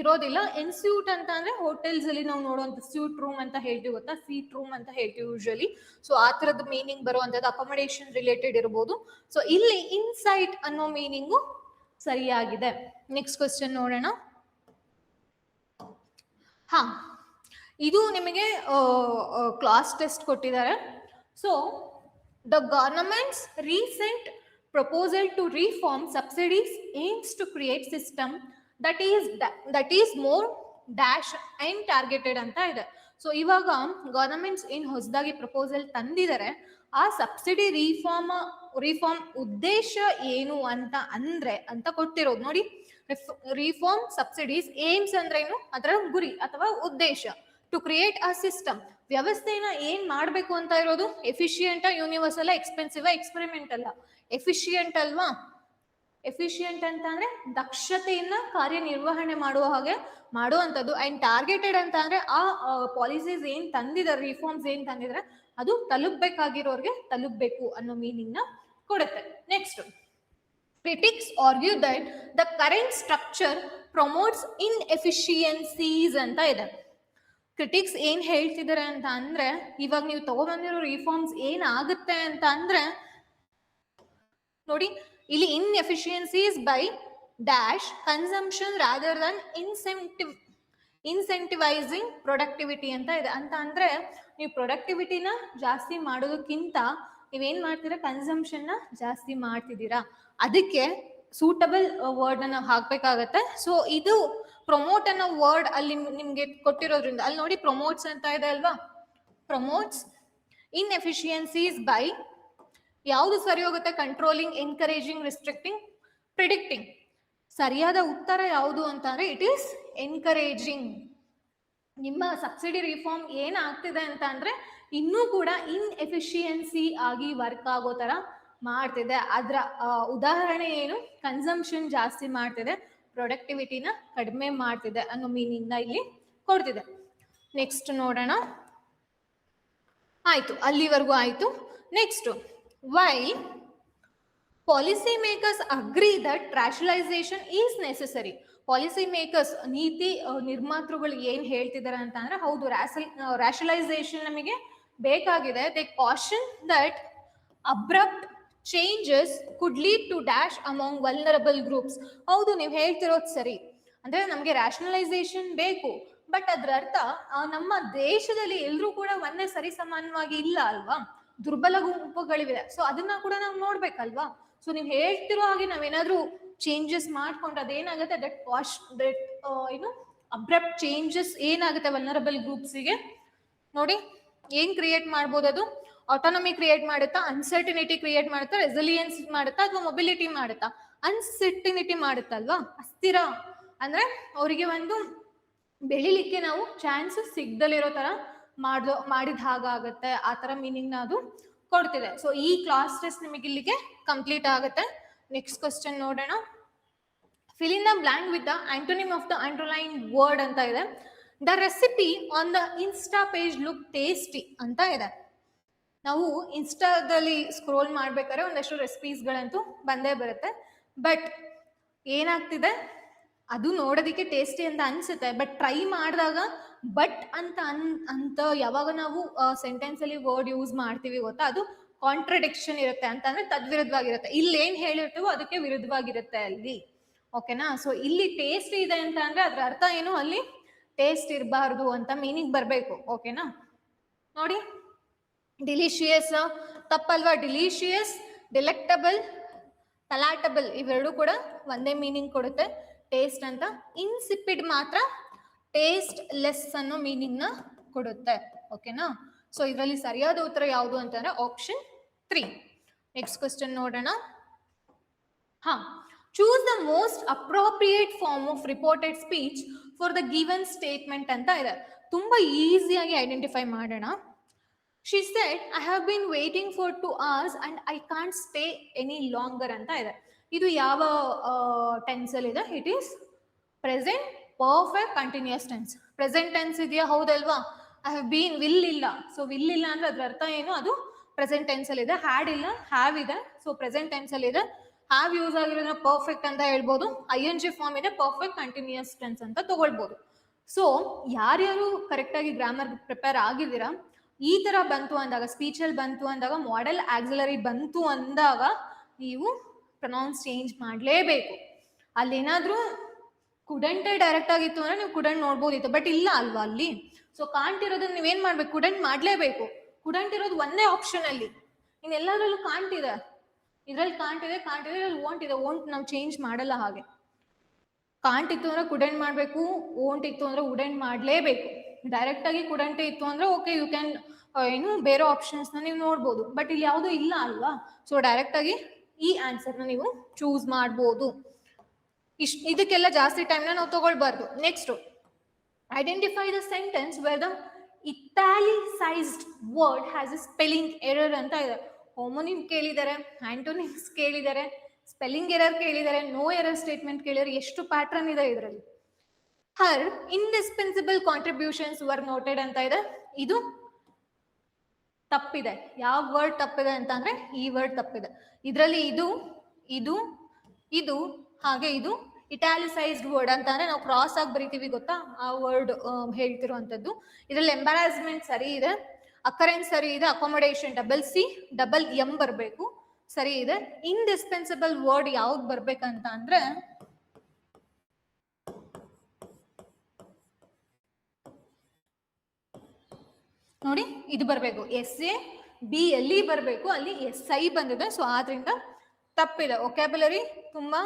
ಇರೋದಿಲ್ಲ. ಇನ್ಸ್ಟಿಟ್ಯೂಟ್ ಅಂತ ಅಂದ್ರೆ ಹೋಟೆಲ್ಸ್ ಅಲ್ಲಿ ನಾವು ನೋಡುವಂತ ಸ್ಯೂಟ್ ರೂಮ್ ಅಂತ ಹೇಳ್ತೀವಿ, ಗೊತ್ತಾ? ಸೀಟ್ ರೂಮ್ ಅಂತ ಹೇಳ್ತೀವಿ ಯೂಶಲಿ. ಸೊ ಆ ತರದ ಮೀನಿಂಗ್ ಬರುವಂತದ್ದು ಅಕಾಮಡೇಷನ್ ರಿಲೇಟೆಡ್ ಇರಬಹುದು. ಸೊ ಇಲ್ಲಿ ಇನ್ಸೈಟ್ ಅನ್ನೋ ಮೀನಿಂಗು ಸರಿಯಾಗಿದೆ. ನೆಕ್ಸ್ಟ್ ಕ್ವಶನ್ ನೋಡೋಣ. ಹಾ, ಇದು ನಿಮಗೆ ಕ್ಲಾಸ್ ಟೆಸ್ಟ್ ಕೊಟ್ಟಿದ್ದಾರೆ. So the governments recent proposal to reform subsidies aims to create system that is more dash and targeted ಅಂತ ಇದೆ. ಸೊ ಇವಾಗ ಗವರ್ನಮೆಂಟ್ಸ್ ಏನ್ ಹೊಸದಾಗಿ ಪ್ರಪೋಸಲ್ ತಂದಿದ್ದಾರೆ, ಆ ಸಬ್ಸಿಡಿ ರಿಫಾರ್ಮ್ ಉದ್ದೇಶ ಏನು ಅಂತ ಅಂದ್ರೆ ಅಂತ ಕೊಟ್ಟಿರೋದು ನೋಡಿ. ರಿಫಾರ್ಮ್ ಸಬ್ಸಿಡೀಸ್ ಏಮ್ಸ್ ಅಂದ್ರೆ ಏನು? ಅದರ ಗುರಿ ಅಥವಾ ಉದ್ದೇಶ. ಟು ಕ್ರಿಯೇಟ್ ಅ ಸಿಸ್ಟಮ್, ವ್ಯವಸ್ಥೆನ ಏನ್ ಮಾಡ್ಬೇಕು ಅಂತ ಇರೋದು? Efficient, universal, expensive, experimental. Efficient ಅಲ್ವಾ? ಎಫಿಷಿಯಂಟ್ ಅಂತ ಅಂದ್ರೆ ದಕ್ಷತೆಯನ್ನ ಕಾರ್ಯನಿರ್ವಹಣೆ ಮಾಡುವ ಹಾಗೆ ಮಾಡುವಂಥದ್ದು. ಅಂಡ್ ಟಾರ್ಗೆಟೆಡ್ ಅಂತ ಅಂದ್ರೆ ಆ ಪಾಲಿಸೀಸ್ ಏನ್ ತಂದಿದ್ದಾರೆ, ರಿಫಾರ್ಮ್ಸ್ ಏನ್ ತಂದಿದ್ರೆ ಅದು ತಲುಪಬೇಕಾಗಿರೋರ್ಗೆ ತಲುಪಬೇಕು ಅನ್ನೋ ಮೀನಿಂಗ್ ನ ಕೊಡುತ್ತೆ. Next, critics argue that the current structure promotes inefficiencies ಅಂತ ಇದೆ. ಕ್ರಿಟಿಕ್ಸ್ ಏನ್ ಹೇಳ್ತಿದ್ದಾರೆ ಅಂತ ಅಂದ್ರೆ, ಇವಾಗ ನೀವು ತಗೊಬಂದಿರೋ ರಿಫಾರ್ಮ್ಸ್ ಏನಾಗುತ್ತೆ ಅಂತ ಅಂದ್ರೆ ನೋಡಿ, ಇಲ್ಲಿ inefficiencies by dash consumption rather than incentivising productivity ಅಂತ ಇದೆ. ಅಂತ ಅಂದ್ರೆ ನೀವು ಪ್ರೊಡಕ್ಟಿವಿಟಿನ ಜಾಸ್ತಿ ಮಾಡೋದಕ್ಕಿಂತ ನೀವೇನ್ ಮಾಡ್ತೀರಾ? ಕನ್ಸಂಪ್ಷನ್ ನ ಜಾಸ್ತಿ ಮಾಡ್ತಿದ್ದೀರಾ. ಅದಕ್ಕೆ ಸೂಟಬಲ್ ವರ್ಡ್ ನ ನಾವು ಹಾಕ್ಬೇಕಾಗತ್ತೆ. ಸೊ ಇದು ಪ್ರಮೋಟ್ ಅನ್ನೋ ವರ್ಡ್ ಅಲ್ಲಿ ನಿಮ್ಗೆ ಕೊಟ್ಟಿರೋದ್ರಿಂದ ಅಲ್ಲಿ ನೋಡಿ ಪ್ರಮೋಟ್ಸ್ ಅಂತ ಇದೆ ಅಲ್ವಾ? ಪ್ರಮೋಟ್ಸ್ ಇನ್ಎಫಿಷಿಯನ್ಸೀಸ್ ಬೈ ಯಾವುದು ಸರಿ ಹೋಗುತ್ತೆ? Controlling, encouraging, restricting, predicting. ಸರಿಯಾದ ಉತ್ತರ ಯಾವುದು ಅಂತ ಅಂದ್ರೆ ಇಟ್ ಈಸ್ ಎನ್ಕರೇಜಿಂಗ್. ನಿಮ್ಮ ಸಬ್ಸಿಡಿ ರಿಫಾರ್ಮ್ ಏನಾಗ್ತಿದೆ ಅಂತ ಅಂದ್ರೆ ಇನ್ನೂ ಕೂಡ ಇನ್ಎಫಿಷಿಯನ್ಸಿ ಆಗಿ ವರ್ಕ್ ಆಗೋ ತರ ಮಾಡ್ತಿದೆ. ಅದರ ಉದಾಹರಣೆ ಏನು, ಕನ್ಸಂಪ್ಷನ್ ಜಾಸ್ತಿ ಮಾಡ್ತಿದೆ, ಪ್ರೊಡಕ್ಟಿವಿಟಿನ ಕಡಿಮೆ ಮಾಡ್ತಿದೆ ಅನ್ನೋ ಮೀನಿಂಗ್ ನ ಇಲ್ಲಿ ಕೊಡ್ತಿದೆ. ನೆಕ್ಸ್ಟ್ ನೋಡೋಣ. ಆಯ್ತು, ಅಲ್ಲಿವರೆಗೂ ಆಯ್ತು. Next, why policy makers agree that rationalisation is necessary. Policy makers, ನೀತಿ ನಿರ್ಮಾತೃಗಳು ಏನ್ ಹೇಳ್ತಿದ್ದಾರೆ ಅಂತ ಅಂದ್ರೆ ಹೌದು ರಾಷನಲೈಸೇಷನ್ ನಮಗೆ ಬೇಕಾಗಿದೆ. They caution that abrupt changes could lead to dash among vulnerable groups. ಹೌದು, ನೀವು ಹೇಳ್ತಿರೋದು ಸರಿ, ಅಂದ್ರೆ ನಮಗೆ ರಾಷನಲೈಸೇಷನ್ ಬೇಕು, ಬಟ್ ಅದ್ರ ಅರ್ಥ ನಮ್ಮ ದೇಶದಲ್ಲಿ ಎಲ್ಲರೂ ಕೂಡ ಒಂದೇ ಸರಿ ಸಮಾನವಾಗಿ ಇಲ್ಲ ಅಲ್ವಾ, ದುರ್ಬಲ ಗುಂಪುಗಳಿವೆ. ಸೊ ಅದನ್ನ ಕೂಡ ನಾವು ನೋಡ್ಬೇಕಲ್ವಾ. ಸೊ ನೀವು ಹೇಳ್ತಿರೋ ಹಾಗೆ ನಾವೇನಾದ್ರೂ ಚೇಂಜಸ್ ಮಾಡ್ಕೊಂಡ್ರೆ ಅದೇನಾಗುತ್ತೆ, ದಟ್ ಏನು ಅಬ್ರಪ್ಟ್ ಚೇಂಜಸ್ ಏನಾಗುತ್ತೆ ವಲ್ನರಬಲ್ ಗ್ರೂಪ್ಸಿಗೆ ನೋಡಿ ಏನ್ ಕ್ರಿಯೇಟ್ ಮಾಡ್ಬೋದು, ಅದು ಆಟೋನಮಿ ಕ್ರಿಯೇಟ್ ಮಾಡುತ್ತಾ, ಅನ್ಸರ್ಟಿನಿಟಿ ಕ್ರಿಯೇಟ್ ಮಾಡುತ್ತಾ, ರೆಸಿಲಿಯನ್ಸ್ ಮಾಡುತ್ತಾ, ಅಥವಾ ಮೊಬಿಲಿಟಿ ಮಾಡುತ್ತಾ? ಅನ್ಸರ್ಟಿನಿಟಿ ಮಾಡುತ್ತಲ್ವಾ, ಅಸ್ಥಿರ ಅಂದ್ರೆ ಅವರಿಗೆ ಒಂದು ಬೆಳಿಲಿಕ್ಕೆ ನಾವು ಚಾನ್ಸ್ ಸಿಗ್ದಲಿರೋ ತರ ಮಾಡಿದ ಹಾಗಾಗತ್ತೆ, ಆ ತರ ಮೀನಿಂಗ್ ನ ಅದು ಕೊಡ್ತಿದೆ. ಸೊ ಈ ಕ್ಲಾಸ್ ಟೆಸ್ಟ್ ನಿಮಗೆ ಇಲ್ಲಿಗೆ ಕಂಪ್ಲೀಟ್ ಆಗುತ್ತೆ. ನೆಕ್ಸ್ಟ್ ಕ್ವಶನ್ ನೋಡೋಣ. Fill in the blank with the antonym of the underline word ಅಂತ ಇದೆ. The recipe on the insta page look tasty ಅಂತ ಇದೆ. ನಾವು ಇನ್ಸ್ಟಾದಲ್ಲಿ ಸ್ಕ್ರೋಲ್ ಮಾಡ್ಬೇಕಾದ್ರೆ ಒಂದಷ್ಟು ರೆಸಿಪೀಸ್ಗಳಂತೂ ಬಂದೇ ಬರುತ್ತೆ, ಬಟ್ ಏನಾಗ್ತಿದೆ, ಅದು ನೋಡೋದಕ್ಕೆ ಟೇಸ್ಟಿ ಅಂತ ಅನ್ಸುತ್ತೆ, ಬಟ್ ಟ್ರೈ ಮಾಡಿದಾಗ ಬಟ್ ಅಂತ ಯಾವಾಗ ನಾವು ಸೆಂಟೆನ್ಸ್ ಅಲ್ಲಿ ವರ್ಡ್ ಯೂಸ್ ಮಾಡ್ತೀವಿ ಗೊತ್ತಾ, ಅದು ಕಾಂಟ್ರಡಿಕ್ಷನ್ ಇರುತ್ತೆ, ಅಂತ ಅಂದ್ರೆ ತದ್ವಿರುದ್ಧವಾಗಿರುತ್ತೆ. ಇಲ್ಲಿ ಏನ್ ಹೇಳಿರ್ತೀವೋ ಅದಕ್ಕೆ ವಿರುದ್ಧವಾಗಿರುತ್ತೆ ಅಲ್ಲಿ, ಓಕೆನಾ. ಸೊ ಇಲ್ಲಿ ಟೇಸ್ಟ್ ಇದೆ ಅಂತ ಅಂದ್ರೆ ಅದ್ರ ಅರ್ಥ ಏನು, ಅಲ್ಲಿ ಟೇಸ್ಟ್ ಇರಬಾರ್ದು ಅಂತ ಮೀನಿಂಗ್ ಬರಬೇಕು, ಓಕೆನಾ. ನೋಡಿ, ಡಿಲಿಶಿಯಸ್ ತಪ್ಪಲ್ವಾ, ಡಿಲಿಶಿಯಸ್, ಡಿಲೆಕ್ಟಬಲ್, ಪಲಾಟಬಲ್ ಇವೆರಡು ಕೂಡ ಒಂದೇ ಮೀನಿಂಗ್ ಕೊಡುತ್ತೆ, ಟೇಸ್ಟ್ ಅಂತ. ಇನ್ಸಿಪಿಡ್ ಮಾತ್ರ ಟೇಸ್ಟ್ ಲೆಸ್ ಅನ್ನೋ ಮೀನಿಂಗ್ ನ ಕೊಡುತ್ತೆ, ಓಕೆನಾ. ಸೊ ಇದರಲ್ಲಿ ಸರಿಯಾದ ಉತ್ತರ ಯಾವುದು ಅಂತಂದ್ರೆ ಆಪ್ಷನ್ 3. ನೆಕ್ಸ್ಟ್ ಕ್ವಶನ್ ನೋಡೋಣ. Choose the most appropriate form of reported speech for the given statement ಅಂತ ಇದೆ. ತುಂಬಾ ಈಸಿಯಾಗಿ ಐಡೆಂಟಿಫೈ ಮಾಡೋಣ. She said, I have been waiting for 2 hours and I can't stay any longer ಅಂತ ಇದೆ. ಇದು ಯಾವ ಟೆನ್ಸ್ ಅಲ್ಲಿ ಇದೆ? It is present perfect continuous tense. Present tense ಇದೆಯಾ? ಹೌದಲ್ವಾ. ಐ ಹ್ಯಾವ್ ಬೀನ್, ವಿಲ್ ಇಲ್ಲ. ಸೊ ವಿಲ್ ಇಲ್ಲ ಅಂದ್ರೆ ಅದ್ರ ಅರ್ಥ ಏನು, ಅದು ಪ್ರೆಸೆಂಟ್ ಟೆನ್ಸ್ ಅಲ್ಲಿ ಇದೆ. ಹ್ಯಾಡ್ ಇಲ್ಲ, ಹ್ಯಾವ್ ಇದೆ. ಸೊ ಪ್ರೆಸೆಂಟ್ ಟೆನ್ಸ್ ಅಲ್ಲಿ ಇದೆ. ಹ್ಯಾವ್ ಯೂಸ್ ಆಗಿರೋದ್ರ ಪರ್ಫೆಕ್ಟ್ ಅಂತ ಹೇಳ್ಬೋದು. ING ಫಾರ್ಮ್ ಇದೆ, ಪರ್ಫೆಕ್ಟ್ ಕಂಟಿನ್ಯೂಸ್ ಟೆನ್ಸ್ ಅಂತ ತಗೊಳ್ಬೋದು. ಸೊ ಯಾರ್ಯಾರು ಕರೆಕ್ಟ್ ಆಗಿ ಗ್ರಾಮರ್ ಪ್ರಿಪೇರ್ ಆಗಿದ್ದೀರಾ, ಈ ತರ ಬಂತು ಅಂದಾಗ, ಸ್ಪೀಚಲ್ಲಿ ಬಂತು ಅಂದಾಗ, ಮಾಡೆಲ್ ಆಕ್ಸಿಲರಿ ಬಂತು ಅಂದಾಗ ನೀವು ಪ್ರೊನೌನ್ಸ್ ಚೇಂಜ್ ಮಾಡಲೇಬೇಕು. ಅಲ್ಲೇನಾದ್ರೂ ಕುಡಂಟೆ ಡೈರೆಕ್ಟ್ ಆಗಿತ್ತು ಅಂದ್ರೆ ನೀವು ಕುಡಂಟ್ ನೋಡ್ಬೋದಿತ್ತು, ಬಟ್ ಇಲ್ಲ ಅಲ್ವಾ ಅಲ್ಲಿ. ಸೊ ಕಾಂಟ್ ಇರೋದನ್ನ ನೀವೇನ್ ಮಾಡ್ಬೇಕು, ಕುಡಂಟ್ ಮಾಡ್ಲೇಬೇಕು. ಕುಡಂಟ್ ಇರೋದು ಒಂದೇ ಆಪ್ಷನ್ ಅಲ್ಲಿ, ಇನ್ನೆಲ್ಲದ್ರಲ್ಲೂ ಕಾಂಟ್ ಇದೆ. ಇದ್ರಲ್ಲಿ ಕಾಂಟ್ ಇದೆ, ಇದ್ರಲ್ಲಿ ಓಂಟ್ ಇದೆ. ಓಂಟ್ ನಾವು ಚೇಂಜ್ ಮಾಡಲ್ಲ. ಹಾಗೆ ಕಾಂಟ್ ಇತ್ತು ಅಂದ್ರೆ ಕುಡಂಟ್ ಮಾಡ್ಬೇಕು, ಓಂಟ್ ಇತ್ತು ಅಂದ್ರೆ ಉಡಂಟ್ ಮಾಡ್ಲೇಬೇಕು. ಡೈರೆಕ್ಟ್ ಆಗಿ ಕುಡಂಟೆ ಇತ್ತು ಅಂದ್ರೆ ಓಕೆ, ಯು ಕ್ಯಾನ್ ಏನು ಬೇರೆ ಆಪ್ಷನ್ಸ್ ನ ನೀವು ನೋಡ್ಬೋದು, ಬಟ್ ಇಲ್ಲಿ ಯಾವುದು ಇಲ್ಲ ಅಲ್ವಾ. ಸೊ ಡೈರೆಕ್ಟ್ ಆಗಿ ಈ ಆನ್ಸರ್ ನ ನೀವು ಚೂಸ್ ಮಾಡ್ಬೋದು. ಇದಕ್ಕೆಲ್ಲ ಜಾಸ್ತಿ ಟೈಮ್ನ ನಾವು ತಗೊಳ್ಬಾರ್ದು. Next, identify the sentence where the italicised word has a spelling error ಅಂತ ಇದೆ. ಹೋಮೋನಿಮ್ ಕೇಳಿದ್ದಾರೆ, ಆಂಟೋನಿಮ್ಸ್ ಕೇಳಿದ್ದಾರೆ, ಸ್ಪೆಲ್ಲಿಂಗ್ ಎರರ್ ಕೇಳಿದ್ದಾರೆ, ನೋ ಎರರ್ ಸ್ಟೇಟ್ಮೆಂಟ್ ಕೇಳಿದ್ದಾರೆ. ಎಷ್ಟು ಪ್ಯಾಟ್ರನ್ ಇದೆ ಇದರಲ್ಲಿ. Her indispensable contributions were noted ಅಂತ ಇದೆ. ಇದು ತಪ್ಪಿದೆ. ಯಾವ ವರ್ಡ್ ತಪ್ಪಿದೆ ಅಂತ ಅಂದ್ರೆ ಈ ವರ್ಡ್ ತಪ್ಪಿದೆ. ಇದರಲ್ಲಿ ಇದು ಇದು ಇದು ಹಾಗೆ ಇದು ಇಟಾಲಿಸೈಸ್ಡ್ ವರ್ಡ್ ಅಂತ ಅಂದ್ರೆ ನಾವು ಕ್ರಾಸ್ ಆಗಿ ಬರಿತೀವಿ ಗೊತ್ತಾ, ಆ ವರ್ಡ್ ಹೇಳ್ತಿರುವಂತದ್ದು. ಇದರಲ್ಲಿ ಎಂಬರಾಸ್ಮೆಂಟ್ ಸರಿ ಇದೆ, ಅಕರೆನ್ಸ್ ಸರಿ ಇದೆ, ಅಕೊಮೊಡೇಷನ್ ಡಬಲ್ M ಬರಬೇಕು, ಸರಿ ಇದೆ. ಇಂಡಿಸ್ಪೆನ್ಸಿಬಲ್ ವರ್ಡ್ ಯಾವ್ದು ಬರ್ಬೇಕಂತ ಅಂದ್ರೆ ನೋಡಿ ಇದು ಬರಬೇಕು, SABLE ಬರಬೇಕು, ಅಲ್ಲಿ SI ಬಂದಿದೆ. ಸೊ ಆದ್ರಿಂದ ತಪ್ಪಿದೆ. ವೊಕ್ಯಾಬುಲರಿ ತುಂಬಾ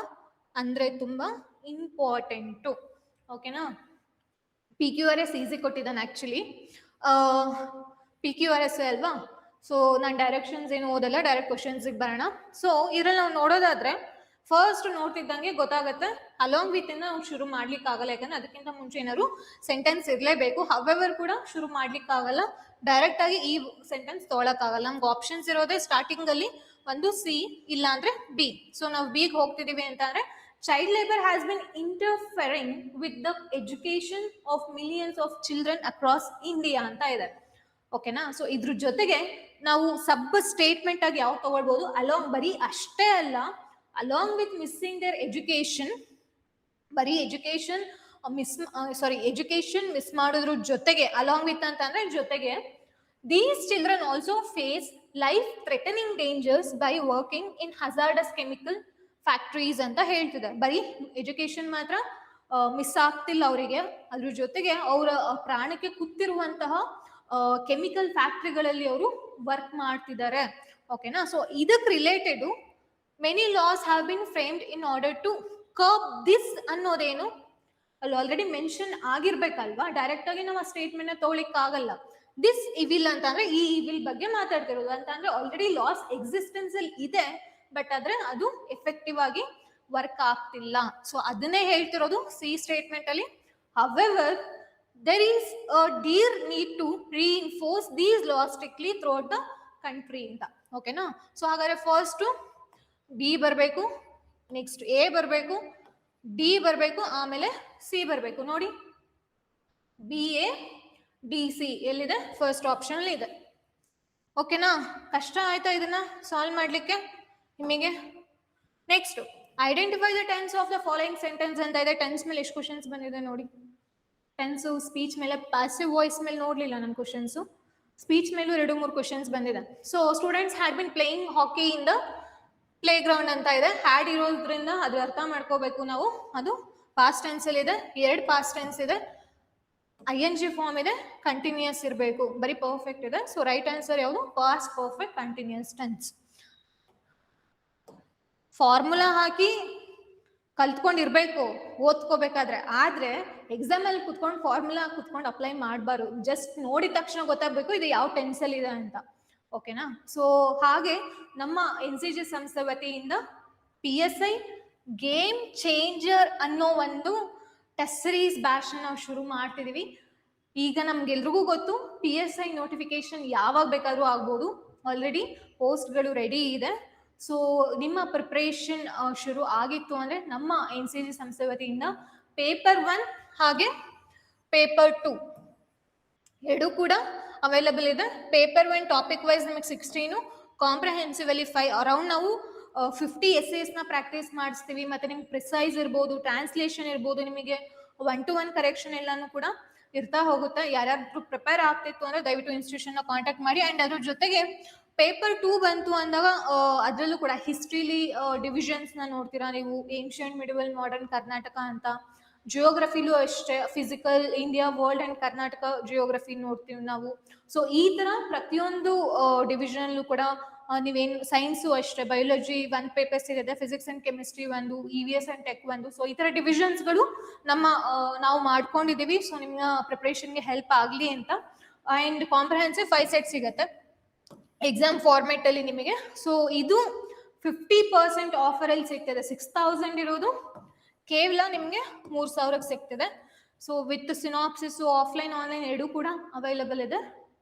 ಅಂದ್ರೆ ತುಂಬಾ ಇಂಪಾರ್ಟೆಂಟು, ಓಕೆನಾ. PQRS ಈಸಿ ಕೊಟ್ಟಿದ್ದಾನೆ ಆಕ್ಚುಲಿ, PQRS ಅಲ್ವಾ. ಸೊ ನಾನು ಡೈರೆಕ್ಷನ್ಸ್ ಏನು ಓದಲ್ಲ, ಡೈರೆಕ್ಟ್ ಕ್ವಶನ್ಸ್ ಬರೋಣ. ಸೊ ಇದ್ರಲ್ಲಿ ನಾವು ನೋಡೋದಾದ್ರೆ ಫಸ್ಟ್ ನೋಡ್ತಿದ್ದಂಗೆ ಗೊತ್ತಾಗುತ್ತೆ ಅಲಾಂಗ್ ವಿತ್ ಇಂದ ನಾವು ಶುರು ಮಾಡ್ಲಿಕ್ಕೆ ಆಗಲ್ಲ, ಯಾಕಂದ್ರೆ ಅದಕ್ಕಿಂತ ಮುಂಚೆ ಏನಾದ್ರು ಸೆಂಟೆನ್ಸ್ ಇರಲೇಬೇಕು. ಹವೆವರ್ ಕೂಡ ಶುರು ಮಾಡ್ಲಿಕ್ಕೆ ಆಗಲ್ಲ, ಡೈರೆಕ್ಟ್ ಆಗಿ ಈ ಸೆಂಟೆನ್ಸ್ ತೊಗೊಳಕ್ ಆಗಲ್ಲ. ನಮ್ಗೆ ಆಪ್ಷನ್ಸ್ ಇರೋದೇ ಸ್ಟಾರ್ಟಿಂಗ್ ಅಲ್ಲಿ ಒಂದು ಸಿ ಇಲ್ಲ ಅಂದ್ರೆ ಬಿ. ಸೊ ನಾವು ಬಿಗ್ ಹೋಗ್ತಿದೀವಿ ಅಂತಂದ್ರೆ child labour has been interfering with the education of millions of children across India ಅಂತ ಇದೆ. ಓಕೆನಾ. ಸೊ ಇದ್ರ ಜೊತೆಗೆ ನಾವು ಸಬ್ ಸ್ಟೇಟ್ಮೆಂಟ್ ಆಗಿ ಯಾವ ತಗೊಳ್ಬಹುದು, ಅಲಾಂಗ್ ಬರೀ ಅಷ್ಟೇ ಅಲ್ಲ, along with missing their education, ಬರೀ ಎಜುಕೇಶನ್ ಮಿಸ್ ಮಾಡೋದ್ರ ಜೊತೆಗೆ, ಅಲಾಂಗ್ ವಿತ್ ಅಂತಂದ್ರೆ ಜೊತೆಗೆ, these children also face life threatening dangers by working in hazardous chemical factories ಅಂತ ಹೇಳ್ತಿದೆ. ಬರೀ ಎಜುಕೇಶನ್ ಮಾತ್ರ ಮಿಸ್ ಆಗ್ತಿಲ್ಲ ಅವರಿಗೆ, ಅದ್ರ ಜೊತೆಗೆ ಅವರ ಪ್ರಾಣಕ್ಕೆ ಕುತ್ತಿರುವಂತಹ ಕೆಮಿಕಲ್ ಫ್ಯಾಕ್ಟ್ರಿಗಳಲ್ಲಿ ಅವರು ವರ್ಕ್ ಮಾಡ್ತಿದ್ದಾರೆ. ಓಕೆನಾ. ಸೊ ಇದಕ್ಕೆ related many laws have been framed in order to curb this ಅನ್ನೋದೇನು ಅಲ್ಲಿ ಆಲ್ರೆಡಿ ಮೆನ್ಷನ್ ಆಗಿರ್ಬೇಕಲ್ವಾ, ಡೈರೆಕ್ಟ್ ಆಗಿ ನಾವು ಆ ಸ್ಟೇಟ್ಮೆಂಟ್ ತಗೊಳಿಕ್ ಆಗಲ್ಲ. ದಿಸ್ ಇವಿಲ್ ಅಂತಂದ್ರೆ ಈ ಇವಿಲ್ ಬಗ್ಗೆ ಮಾತಾಡ್ತಿರೋದು, ಅಂತಂದ್ರೆ ಆಲ್ರೆಡಿ ಲಾಸ್ ಎಕ್ಸಿಸ್ಟೆನ್ಸ್ ಅಲ್ಲಿ ಇದೆ, ಬಟ್ ಆದ್ರೆ ಅದು ಎಫೆಕ್ಟಿವ್ ಆಗಿ ವರ್ಕ್ ಆಗ್ತಿಲ್ಲ. ಸೊ ಅದನ್ನೇ ಹೇಳ್ತಿರೋದು ಸಿ ಸ್ಟೇಟ್ಮೆಂಟ್ ಅಲ್ಲಿ. However there is a dear need to reinforce these laws strictly throughout the country ಅಂತ. ಓಕೆನಾ. ಸೊ ಹಾಗಾದ್ರೆ ಫಸ್ಟ್ ಬಿ ಬರಬೇಕು, ನೆಕ್ಸ್ಟ್ ಎ ಬರಬೇಕು, ಡಿ ಬರಬೇಕು, ಆಮೇಲೆ ಸಿ ಬರಬೇಕು. ನೋಡಿ ಬಿ ಎ ಡಿ ಸಿ ಎಲ್ಲಿದೆ, ಫಸ್ಟ್ ಆಪ್ಷನ್ ಇದೆ. ಓಕೆನಾ. ಕಷ್ಟ ಆಯ್ತಾ ಇದನ್ನ ಸಾಲ್ವ್ ಮಾಡ್ಲಿಕ್ಕೆ ನಿಮಗೆ? Next identify the tense of the following sentence ಅಂತ ಇದೆ. ಟೆನ್ಸ್ ಮೇಲೆ ಎಷ್ಟು ಕ್ವಶನ್ಸ್ ಬಂದಿದೆ ನೋಡಿ. ಟೆನ್ಸ್, ಸ್ಪೀಚ್ ಮೇಲೆ, ಪ್ಯಾಸಿವ್ ವಾಯ್ಸ್ ಮೇಲೆ ನೋಡ್ಲಿಲ್ಲ ನಾನು ಕ್ವಶನ್ಸ್, ಸ್ಪೀಚ್ ಮೇಲೂ 2-3 ಕ್ವಶನ್ಸ್ ಬಂದಿದೆ. So students had been playing hockey in the play ground ಅಂತ ಇದೆ. ಹ್ಯಾಡ್ ಇರೋದ್ರಿಂದ ಅದು ಅರ್ಥ ಮಾಡ್ಕೋಬೇಕು ನಾವು. ಅದು ಪಾಸ್ಟ್ ಟೆನ್ಸ್ ಅಲ್ಲಿ ಇದೆ, 2 ಪಾಸ್ಟ್ ಟೆನ್ಸ್ ಇದೆ, ING ಫಾರ್ಮ್ ಇದೆ, ಕಂಟಿನ್ಯೂಸ್ ಇರಬೇಕು, ಬರೀ ಪರ್ಫೆಕ್ಟ್ ಇದೆ. ಸೊ ರೈಟ್ ಆನ್ಸರ್ ಯಾವುದು? Past perfect continuous tense. Formula ಹಾಕಿ ಕಲ್ತ್ಕೊಂಡಿರ್ಬೇಕು ಓದ್ಕೋಬೇಕಾದ್ರೆ, ಆದ್ರೆ ಎಕ್ಸಾಮ್ ಅಲ್ಲಿ ಕುತ್ಕೊಂಡು ಫಾರ್ಮುಲಾ ಕುತ್ಕೊಂಡು ಅಪ್ಲೈ ಮಾಡಬಾರ್ದು. ಜಸ್ಟ್ ನೋಡಿದ ತಕ್ಷಣ ಗೊತ್ತಾಗಬೇಕು ಇದು ಯಾವ ಟೆನ್ಸ್ ಅಲ್ಲಿ ಇದೆ ಅಂತ. ಓಕೆನಾ. ಸೊ ಹಾಗೆ ನಮ್ಮ NCG ಸಂಸ್ಥೆ ವತಿಯಿಂದ PSI ಗೇಮ್ ಚೇಂಜರ್ ಅನ್ನೋ ಒಂದು ಟೆಸ್ಟ್ ಸೀರೀಸ್ ಬ್ಯಾಚ್ ನಾವು ಶುರು ಮಾಡ್ತಿದೀವಿ. ಈಗ ನಮ್ಗೆಲ್ರಿಗೂ ಗೊತ್ತು PSI ನೋಟಿಫಿಕೇಶನ್ ಯಾವಾಗ ಬೇಕಾದ್ರೂ ಆಗ್ಬೋದು. ಆಲ್ರೆಡಿ ಪೋಸ್ಟ್ಗಳು ರೆಡಿ ಇದೆ. ಸೊ ನಿಮ್ಮ ಪ್ರಿಪ್ರೇಷನ್ ಶುರು ಆಗಿತ್ತು ಅಂದ್ರೆ ನಮ್ಮ NCG ಸಂಸ್ಥೆ ವತಿಯಿಂದ ಪೇಪರ್ 1 ಹಾಗೆ ಪೇಪರ್ 2 ಎರಡು ಕೂಡ ಅವೈಲಬಲ್ ಇದೆ. ಪೇಪರ್ 1 ಟಾಪಿಕ್ ವೈಸ್ ನಿಮಗೆ 16, ಕಾಂಪ್ರಹೆನ್ಸಿವ್ ಅಲ್ಲಿ 5, ಅರೌಂಡ್ ನಾವು 50 essays ನ ಪ್ರಾಕ್ಟೀಸ್ ಮಾಡಿಸ್ತೀವಿ. ಮತ್ತೆ ನಿಮ್ಗೆ ಪ್ರಿಸೈಸ್ ಇರ್ಬೋದು, ಟ್ರಾನ್ಸ್ಲೇಷನ್ ಇರ್ಬೋದು, ನಿಮಗೆ 1-to-1 ಕರೆಕ್ಷನ್ ಎಲ್ಲಾನು ಕೂಡ ಇರ್ತಾ ಹೋಗುತ್ತೆ. ಯಾರ್ಯಾರು ಪ್ರಿಪೇರ್ ಆಗ್ತಿತ್ತು ಅಂದ್ರೆ ದಯವಿಟ್ಟು ಇನ್ಸ್ಟಿಟ್ಯೂಷನ್ ನ ಕಾಂಟ್ಯಾಕ್ಟ್ ಮಾಡಿ. ಅಂಡ್ ಅದ್ರ ಜೊತೆಗೆ ಪೇಪರ್ 2 ಬಂತು ಅಂದಾಗ ಅದರಲ್ಲೂ ಕೂಡ ಹಿಸ್ಟ್ರಿಲಿ ಡಿವಿಷನ್ಸ್ ನ ನೋಡ್ತೀರಾ ನೀವು, ಏನ್ಷಿಯಂಟ್, ಮಿಡಿವಲ್, ಮಾಡರ್ನ್, ಕರ್ನಾಟಕ ಅಂತ. ಜಿಯೋಗ್ರಫಿಲೂ ಅಷ್ಟೇ, physical, India, world and Karnataka geography ನೋಡ್ತೀವಿ ನಾವು. ಸೊ ಈ ತರ ಪ್ರತಿಯೊಂದು ಡಿವಿಷನ್ ಕೂಡ ನೀವೇನು, ಸೈನ್ಸು ಅಷ್ಟೇ, ಬಯಾಲಜಿ 1 ಪೇಪರ್ಸ್ ಇದೆ, physics and chemistry 1, EVS and tech 1. So ಈ ತರ ಡಿವಿಷನ್ಸ್ಗಳು ನಾವು ಮಾಡ್ಕೊಂಡಿದೀವಿ. ಸೊ ನಿಮ್ಮ ಪ್ರಿಪರೇಷನ್ಗೆ ಹೆಲ್ಪ್ ಆಗಲಿ ಅಂತ. ಅಂಡ್ ಕಾಂಪ್ರಹೆನ್ಸಿವ್ 5 ಸೆಟ್ ಸಿಗುತ್ತೆ ಎಕ್ಸಾಮ್ ಫಾರ್ಮೆಟ್ ಅಲ್ಲಿ ನಿಮಗೆ. ಸೊ ಇದು 50% ಆಫರ್ ಅಲ್ಲಿ ಸಿಗ್ತದೆ. 6000 ಇರೋದು ಕೇವಲ ನಿಮಗೆ 3000ಕ್ಕೆ ಸಿಗ್ತದೆ. So with synopsis, offline online ಎರಡೂ ಕೂಡ ಅವೈಲಬಲ್ ಇದೆ.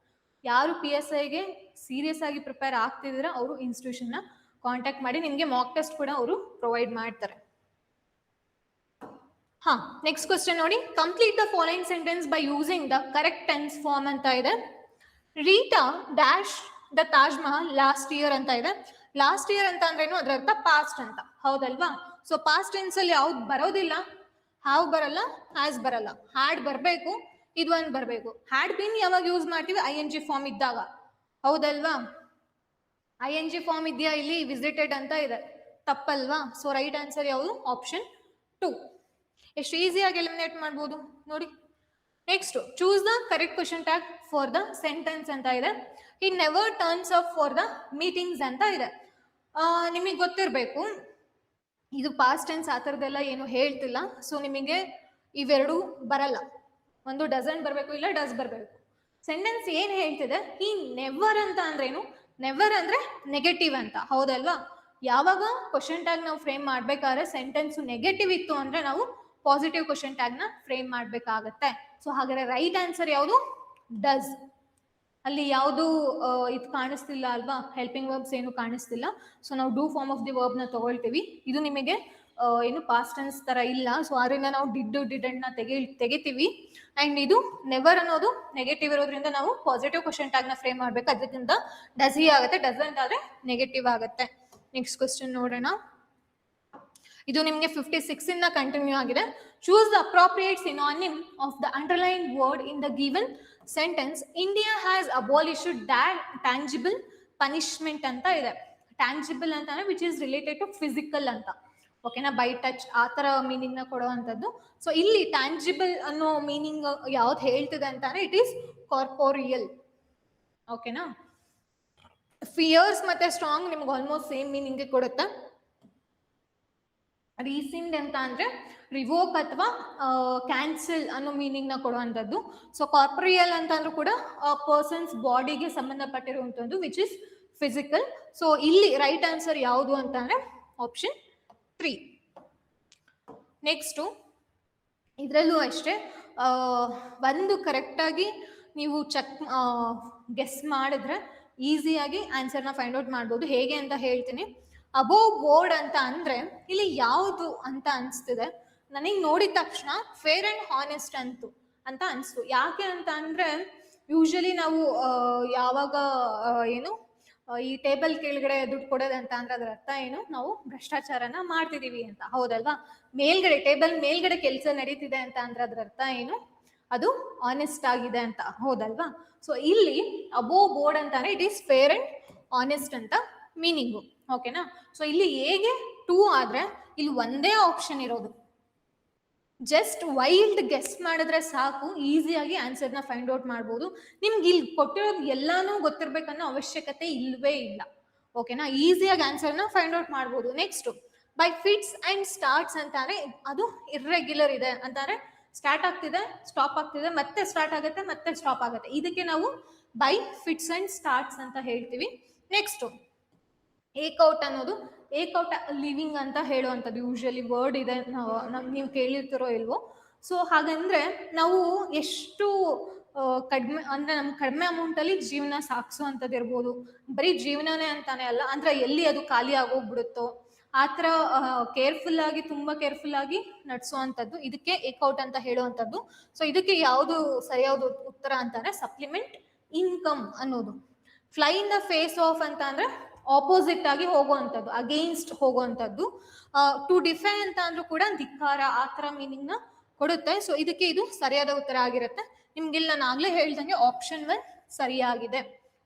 ಯಾರು PSIಗೆ ಸೀರಿಯಸ್ ಆಗಿ ಪ್ರಿಪೇರ್ ಆಗ್ತಿದ್ದೀರಾ ಅವರು ಇನ್ಸ್ಟಿಟ್ಯೂಷನ್ ನ ಕಾಂಟ್ಯಾಕ್ಟ್ ಮಾಡಿ, ನಿಮಗೆ ಮಾಕ್ ಟೆಸ್ಟ್ ಕೂಡ ಅವರು ಪ್ರೊವೈಡ್ ಮಾಡ್ತಾರೆ. ಹಾ, ನೆಕ್ಸ್ಟ್ ಕ್ವಶನ್ ನೋಡಿ. Complete the following sentence by using the correct tense form ಅಂತ ಇದೆ. Rita dash the Taj Mahal last year ಅಂತ ಇದೆ. ಲಾಸ್ಟ್ ಇಯರ್ ಅಂತ ಅಂದ್ರೇನು, ಅದ್ರ ಅರ್ಥ ಪಾಸ್ಟ್ ಅಂತ, ಹೌದಲ್ವಾ? ಸೊ ಪಾಸ್ಟ್ ಟೆನ್ಸ್ ಅಲ್ಲಿ ಯಾವ್ದು ಬರೋದಿಲ್ಲ, ಹ್ಯಾವ್ ಬರಲ್ಲ, ಹ್ಯಾಸ್ ಬರಲ್ಲ, ಹ್ಯಾಡ್ ಬರ್ಬೇಕು, ಇದು ಒಂದು ಬರ್ಬೇಕು. ಹ್ಯಾಡ್ ಬಿನ್ ಯಾವಾಗ ಯೂಸ್ ಮಾಡ್ತೀವಿ? ING ಫಾರ್ಮ್ ಇದ್ದಾಗ, ಹೌದಲ್ವಾ? ING ಫಾರ್ಮ್ ಇದೆಯಾ ಇಲ್ಲಿ? ವಿಸಿಟೆಡ್ ಅಂತ ಇದೆ, ತಪ್ಪಲ್ವಾ? ಸೊ ರೈಟ್ ಆನ್ಸರ್ ಯಾವುದು? ಆಪ್ಷನ್ 2. ಎಷ್ಟು ಈಸಿಯಾಗಿ ಎಲಿಮಿನೇಟ್ ಮಾಡ್ಬೋದು ನೋಡಿ. Next, choose the correct question tag for the sentence ಅಂತ ಇದೆ. He never turns up for the meetings ಅಂತ ಇದೆ. ನಿಮಗೆ ಗೊತ್ತಿರಬೇಕು ಇದು ಪಾಸ್ಟ್ ಟೆನ್ಸ್, ಆ ಥರದ್ದೆಲ್ಲ ಏನು ಹೇಳ್ತಿಲ್ಲ. ಸೊ ನಿಮಗೆ ಇವೆರಡು ಬರಲ್ಲ, ಒಂದು ಡಸಂಟ್ ಬರಬೇಕು, ಇಲ್ಲ ಡಸ್ ಬರಬೇಕು. ಸೆಂಟೆನ್ಸ್ ಏನು ಹೇಳ್ತಿದೆ? ಹಿ ನೆವರ್ ಅಂತ ಅಂದ್ರೇನು? ನೆವರ್ ಅಂದ್ರೆ ನೆಗೆಟಿವ್ ಅಂತ, ಹೌದಲ್ವಾ? ಯಾವಾಗ ಕ್ವಶನ್ ಟ್ಯಾಗ್ ನಾವು ಫ್ರೇಮ್ ಮಾಡ್ಬೇಕಾದ್ರೆ ಸೆಂಟೆನ್ಸ್ ನೆಗೆಟಿವ್ ಇತ್ತು ಅಂದ್ರೆ ನಾವು ಪಾಸಿಟಿವ್ ಕ್ವಶನ್ ಟ್ಯಾಗ್ ನ ಫ್ರೇಮ್ ಮಾಡ್ಬೇಕಾಗತ್ತೆ. ಸೊ ಹಾಗಾದ್ರೆ ರೈಟ್ ಆನ್ಸರ್ ಯಾವುದು? ಡಸ್. ಅಲ್ಲಿ ಯಾವುದು ಇದು ಕಾಣಿಸ್ತಿಲ್ಲ ಅಲ್ವಾ, ಹೆಲ್ಪಿಂಗ್ ವರ್ಬ್ಸ್ ಏನು ಕಾಣಿಸ್ತಿಲ್ಲ. ಸೊ ನಾವು do form of the verb ನ ತಗೊಳ್ತೀವಿ. ಇದು ನಿಮಗೆ ಏನು ಪಾಸ್ಟ್ ಟೆನ್ಸ್ ತರ ಇಲ್ಲ. ಸೊ ಅದರಿಂದ ನಾವು ಡಿಡೆಂಟ್ ನ ತೆಗಿತೀವಿ. ಅಂಡ್ ಇದು ನೆವರ್ ಅನ್ನೋದು ನೆಗೆಟಿವ್ ಇರೋದ್ರಿಂದ ನಾವು ಪಾಸಿಟಿವ್ ಕ್ವಶನ್ ಟ್ಯಾಗ್ ನ ಫ್ರೇಮ್ ಮಾಡ್ಬೇಕು. ಅದರಿಂದ ಡಸ್ ಹಿ ಆಗುತ್ತೆ, ಡಸಂಟ್ ಆದ್ರೆ ನೆಗೆಟಿವ್ ಆಗುತ್ತೆ. ನೆಕ್ಸ್ಟ್ ಕ್ವಶನ್ ನೋಡೋಣ. ಇದು ನಿಮಗೆ 56 ಇಂದ ಕಂಟಿನ್ಯೂ ಆಗಿದೆ. Choose the appropriate synonym of the underline word in the given sentence. India has abolished tangible punishment ಅಂತ ಇದೆ. ಟ್ಯಾಂಜಿಬಲ್ ಅಂತ ಅಂದ್ರೆ which is related to physical ಅಂತ, ಓಕೆನಾ, ಬೈ ಟಚ್ ಆ ತರ ಮೀನಿಂಗ್ ನ ಕೊಡುವಂಥದ್ದು. ಸೊ ಇಲ್ಲಿ ಟ್ಯಾಂಜಿಬಲ್ ಅನ್ನೋ ಮೀನಿಂಗ್ ಯಾವ್ದು ಹೇಳ್ತಿದೆ ಅಂತಾನೆ ಇಟ್ ಈಸ್ ಕಾರ್ಪೋರಿಯಲ್, ಓಕೆನಾ. ಫಿಯರ್ಸ್ ಮತ್ತೆ ಸ್ಟ್ರಾಂಗ್ ನಿಮ್ಗೆ ಆಲ್ಮೋಸ್ಟ್ ಸೇಮ್ ಮೀನಿಂಗ್ ಕೊಡುತ್ತೆ. ರೀಸೆಂಟ್ ಅಂತ ಅಂದ್ರೆ ರಿವೋಕ್ ಅಥವಾ ಕ್ಯಾನ್ಸಲ್ ಅನ್ನೋ ಮೀನಿಂಗ್ ನ ಕೊಡುವಂಥದ್ದು. ಸೊ ಕಾರ್ಪೊರಿಯಲ್ ಅಂತ ಅಂದ್ರೂ ಕೂಡ ಪರ್ಸನ್ಸ್ ಬಾಡಿಗೆ ಸಂಬಂಧಪಟ್ಟಿರುವಂಥದ್ದು ವಿಚ್ ಇಸ್ ಫಿಸಿಕಲ್. ಸೊ ಇಲ್ಲಿ ರೈಟ್ ಆನ್ಸರ್ ಯಾವುದು ಅಂತ ಅಂದ್ರೆ ಆಪ್ಷನ್ 3. ನೆಕ್ಸ್ಟು ಇದರಲ್ಲೂ ಅಷ್ಟೇ ಒಂದು ಕರೆಕ್ಟಾಗಿ ನೀವು ಗೆಸ್ ಮಾಡಿದ್ರೆ ಈಸಿಯಾಗಿ ಆನ್ಸರ್ನ ಫೈಂಡ್ ಔಟ್ ಮಾಡ್ಬೋದು. ಹೇಗೆ ಅಂತ ಹೇಳ್ತೀನಿ. ಅಬೋವ್ ಬೋರ್ಡ್ ಅಂತ ಅಂದ್ರೆ ಇಲ್ಲಿ ಯಾವುದು ಅಂತ ಅನಿಸ್ತಿದೆ ನನಗೆ ನೋಡಿದ ತಕ್ಷಣ ಫೇರ್ ಅಂಡ್ ಹಾನೆಸ್ಟ್ ಅಂತ ಅನಿಸ್ತು. ಯಾಕೆ ಅಂತ ಅಂದ್ರೆ ಯೂಶಲಿ ನಾವು ಯಾವಾಗ ಏನು ಈ ಟೇಬಲ್ ಕೆಳಗಡೆ ದುಡ್ಡು ಕೊಡೋದಂತ ಅಂದ್ರೆ ಅದರ ಅರ್ಥ ಏನು, ನಾವು ಭ್ರಷ್ಟಾಚಾರನ ಮಾಡ್ತಿದೀವಿ ಅಂತ, ಹೌದಲ್ವಾ. ಮೇಲ್ಗಡೆ ಟೇಬಲ್ ಮೇಲ್ಗಡೆ ಕೆಲಸ ನಡೀತಿದೆ ಅಂತ ಅಂದ್ರೆ ಅದರ ಅರ್ಥ ಏನು, ಅದು ಆನೆಸ್ಟ್ ಆಗಿದೆ ಅಂತ, ಹೌದಲ್ವಾ. ಸೊ ಇಲ್ಲಿ ಅಬೋವ್ ಬೋರ್ಡ್ ಅಂತಾನೆ it is fair and honest ಅಂತ ಮೀನಿಂಗು, ಓಕೆನಾ. ಸೊ ಇಲ್ಲಿ ಹೇಗೆ 2 ಆದ್ರೆ ಇಲ್ಲಿ ಒಂದೇ ಆಪ್ಷನ್ ಇರೋದು. ಜಸ್ಟ್ ವೈಲ್ಡ್ ಗೆಸ್ ಮಾಡಿದ್ರೆ ಸಾಕು, ಈಸಿಯಾಗಿ ಆನ್ಸರ್ನ ಫೈಂಡ್ ಔಟ್ ಮಾಡ್ಬೋದು. ನಿಮ್ಗೆ ಇಲ್ಲಿ ಕೊಟ್ಟಿರೋದು ಎಲ್ಲಾನು ಗೊತ್ತಿರ್ಬೇಕನ್ನೋ ಅವಶ್ಯಕತೆ ಇಲ್ವೇ ಇಲ್ಲ, ಓಕೆನಾ. ಈಸಿಯಾಗಿ ಆನ್ಸರ್ನ ಫೈಂಡ್ ಔಟ್ ಮಾಡ್ಬೋದು. Next by fits and starts ಅಂತಾರೆ, ಅದು ಇರ್ರೆಗ್ಯುಲರ್ ಇದೆ ಅಂತಾರೆ. ಸ್ಟಾರ್ಟ್ ಆಗ್ತಿದೆ, ಸ್ಟಾಪ್ ಆಗ್ತಿದೆ, ಮತ್ತೆ ಸ್ಟಾರ್ಟ್ ಆಗುತ್ತೆ, ಮತ್ತೆ ಸ್ಟಾಪ್ ಆಗುತ್ತೆ. ಇದಕ್ಕೆ ನಾವು ಬೈ ಫಿಟ್ಸ್ ಅಂಡ್ ಸ್ಟಾರ್ಟ್ಸ್ ಅಂತ ಹೇಳ್ತೀವಿ. ನೆಕ್ಸ್ಟ್ ಏಕ್ಔಟ್ ಅನ್ನೋದು, ಏಕ್ಔಟ್ ಲಿವಿಂಗ್ ಅಂತ ಹೇಳುವಂಥದ್ದು ಯೂಶಲಿ ವರ್ಡ್ ಇದೆ, ನೀವು ಕೇಳಿರ್ತಿರೋ ಇಲ್ವೋ. ಸೊ ಹಾಗಂದ್ರೆ ನಾವು ಎಷ್ಟು ಕಡಿಮೆ ಅಂದ್ರೆ ನಮ್ ಕಡಿಮೆ ಅಮೌಂಟ್ ಅಲ್ಲಿ ಜೀವನ ಸಾಗಿಸುವಂಥದ್ದು ಇರ್ಬೋದು. ಬರೀ ಜೀವನನೇ ಅಂತಾನೆ ಅಲ್ಲ, ಅಂದ್ರೆ ಎಲ್ಲಿ ಅದು ಖಾಲಿ ಆಗೋಗ್ಬಿಡುತ್ತೋ ಆ ಥರ ಕೇರ್ಫುಲ್ ಆಗಿ, ತುಂಬಾ ಕೇರ್ಫುಲ್ ಆಗಿ ನಡೆಸುವಂಥದ್ದು, ಇದಕ್ಕೆ ಏಕ್ಔಟ್ ಅಂತ ಹೇಳುವಂಥದ್ದು. ಸೊ ಇದಕ್ಕೆ ಯಾವುದು ಸರಿಯಾದ ಉತ್ತರ ಅಂತಂದ್ರೆ ಸಪ್ಲಿಮೆಂಟ್ ಇನ್ಕಮ್ ಅನ್ನೋದು. Fly in the face of ಅಂತ ಅಂದ್ರೆ ಆಪೋಸಿಟ್ ಆಗಿ ಹೋಗುವಂಥದ್ದು, ಅಗೇನ್ಸ್ಟ್ ಹೋಗುವಂಥದ್ದು. ಟು ಡಿಫೈ ಅಂತ ಅಂದ್ರೂ ಕೂಡ ಧಿಕ್ಕಾರ ಆ ಥರ ಮೀನಿಂಗ್ ನ ಕೊಡುತ್ತೆ. ಸೊ ಇದಕ್ಕೆ ಇದು ಸರಿಯಾದ ಉತ್ತರ ಆಗಿರುತ್ತೆ. ನಿಮ್ಗೆ ನಾನು ಆಗ್ಲೇ ಹೇಳ್ದಂಗೆ ಆಪ್ಷನ್ 1 ಸರಿಯಾಗಿದೆ,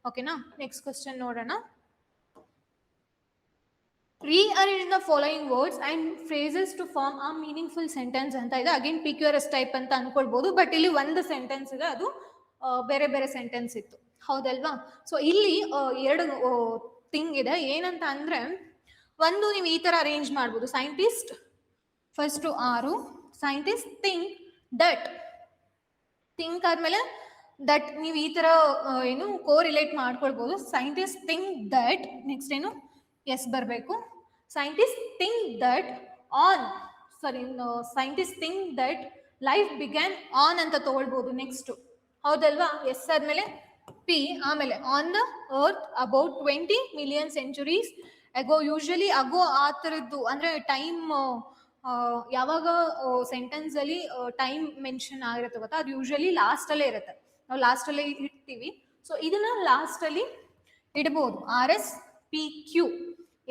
ಓಕೆನಾ. ನೆಕ್ಸ್ಟ್ ಕ್ವಶನ್ ನೋಡೋಣ. Rearrange the following words and phrases to form a meaningful sentence ಅಂತ ಇದೆ. ಅಗೇನ್ PQRS ಟೈಪ್ ಅಂತ ಅನ್ಕೊಳ್ಬಹುದು, ಬಟ್ ಇಲ್ಲಿ ಒಂದು ಸೆಂಟೆನ್ಸ್ ಇದೆ, ಅದು ಬೇರೆ ಬೇರೆ ಸೆಂಟೆನ್ಸ್ ಇತ್ತು, ಹೌದಲ್ವಾ. ಸೊ ಇಲ್ಲಿ 2 ಥಿಂಗ್ ಇದೆ. ಏನಂತ ಅಂದ್ರೆ ಒಂದು ನೀವು ಈ ತರ ಅರೇಂಜ್ ಮಾಡ್ಬೋದು. Scientist first 6, scientist think that, think ಆದ್ಮೇಲೆ ದಟ್ ನೀವು ಈ ತರ ಏನು ಕೋರಿಲೇಟ್ ಮಾಡ್ಕೊಳ್ಬಹುದು. ಸೈಂಟಿಸ್ಟ್ ಥಿಂಕ್ ದಟ್, ನೆಕ್ಸ್ಟ್ ಏನು ಎಸ್ ಬರಬೇಕು. Scientist think that on, scientist think that life began on ಅಂತ ತಗೊಳ್ಬಹುದು. ನೆಕ್ಸ್ಟ್ ಹೌದಲ್ವಾ, ಎಸ್ ಆದ್ಮೇಲೆ ಪಿ, ಆಮೇಲೆ on the earth about 20 million centuries ago. Usually ago ಆ ಥರದ್ದು ಅಂದ್ರೆ ಟೈಮ್ ಯಾವಾಗ ಸೆಂಟೆನ್ಸ್ ಅಲ್ಲಿ ಟೈಮ್ ಮೆನ್ಷನ್ ಆಗಿರುತ್ತೆ ಗೊತ್ತಾ, ಅದು ಯೂಶಲಿ ಲಾಸ್ಟ್ ಅಲ್ಲೇ ಇರುತ್ತೆ, ನಾವು ಲಾಸ್ಟ್ ಅಲ್ಲೇ ಇಡ್ತೀವಿ. ಸೊ ಇದನ್ನ ಲಾಸ್ಟ್ ಅಲ್ಲಿ ಇಡ್ಬೋದು. RSPQ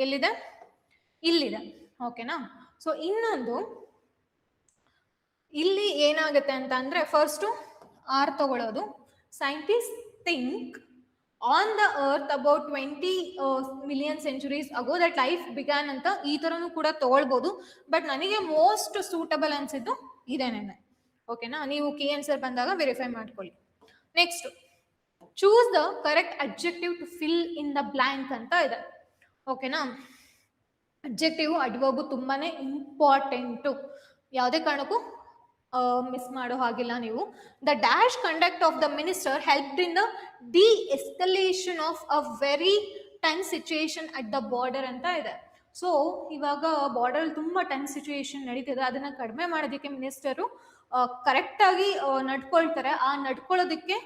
ಎಲ್ಲಿದೆ, ಇಲ್ಲಿದೆ, ಓಕೆನಾ. ಸೊ ಇನ್ನೊಂದು ಇಲ್ಲಿ ಏನಾಗುತ್ತೆ ಅಂತ ಅಂದ್ರೆ ಫಸ್ಟ್ ಆರ್ ತಗೊಳ್ಳೋದು. Scientist think on the earth about 20 million centuries ago that life began ಅಂತ ಈ ತರನು ಕೂಡ ತಗೊಳ್ಬಹುದು. ಬಟ್ ನನಗೆ ಮೋಸ್ಟ್ ಸೂಟಬಲ್ ಅನ್ಸಿದ್ದು ಇದೇನೇನೆ, ಓಕೆನಾ. ನೀವು ಕೀ ಆನ್ಸರ್ ಬಂದಾಗ ವೆರಿಫೈ ಮಾಡ್ಕೊಳ್ಳಿ. Next choose the correct adjective to fill in the blank ಅಂತ ಇದೆ, ಓಕೆನಾ. ಅಡ್ಜೆಕ್ಟಿವ್ ಅಡ್ವರ್ಬ್ ತುಂಬಾನೇ ಇಂಪಾರ್ಟೆಂಟು, ಯಾವುದೇ ಕಾರಣಕ್ಕೂ ಮಿಸ್ ಮಾಡೋ ಹಾಗಿಲ್ಲ ನೀವು. The dash conduct of the minister helped in the D escalation of a very tense situation at the border ಅಂತ ಇದೆ. ಸೊ ಇವಾಗ ಬಾರ್ಡರ್ ತುಂಬಾ ಟೆನ್ಸ್ ಸಿಚುಯೇಷನ್ ನಡೀತಿದೆ, ಅದನ್ನ ಕಡಿಮೆ ಮಾಡೋದಕ್ಕೆ ಮಿನಿಸ್ಟರು ಕರೆಕ್ಟ್ ಆಗಿ ನಡ್ಕೊಳ್ತಾರೆ. ಆ ನಡ್ಕೊಳ್ಳೋದಕ್ಕೆ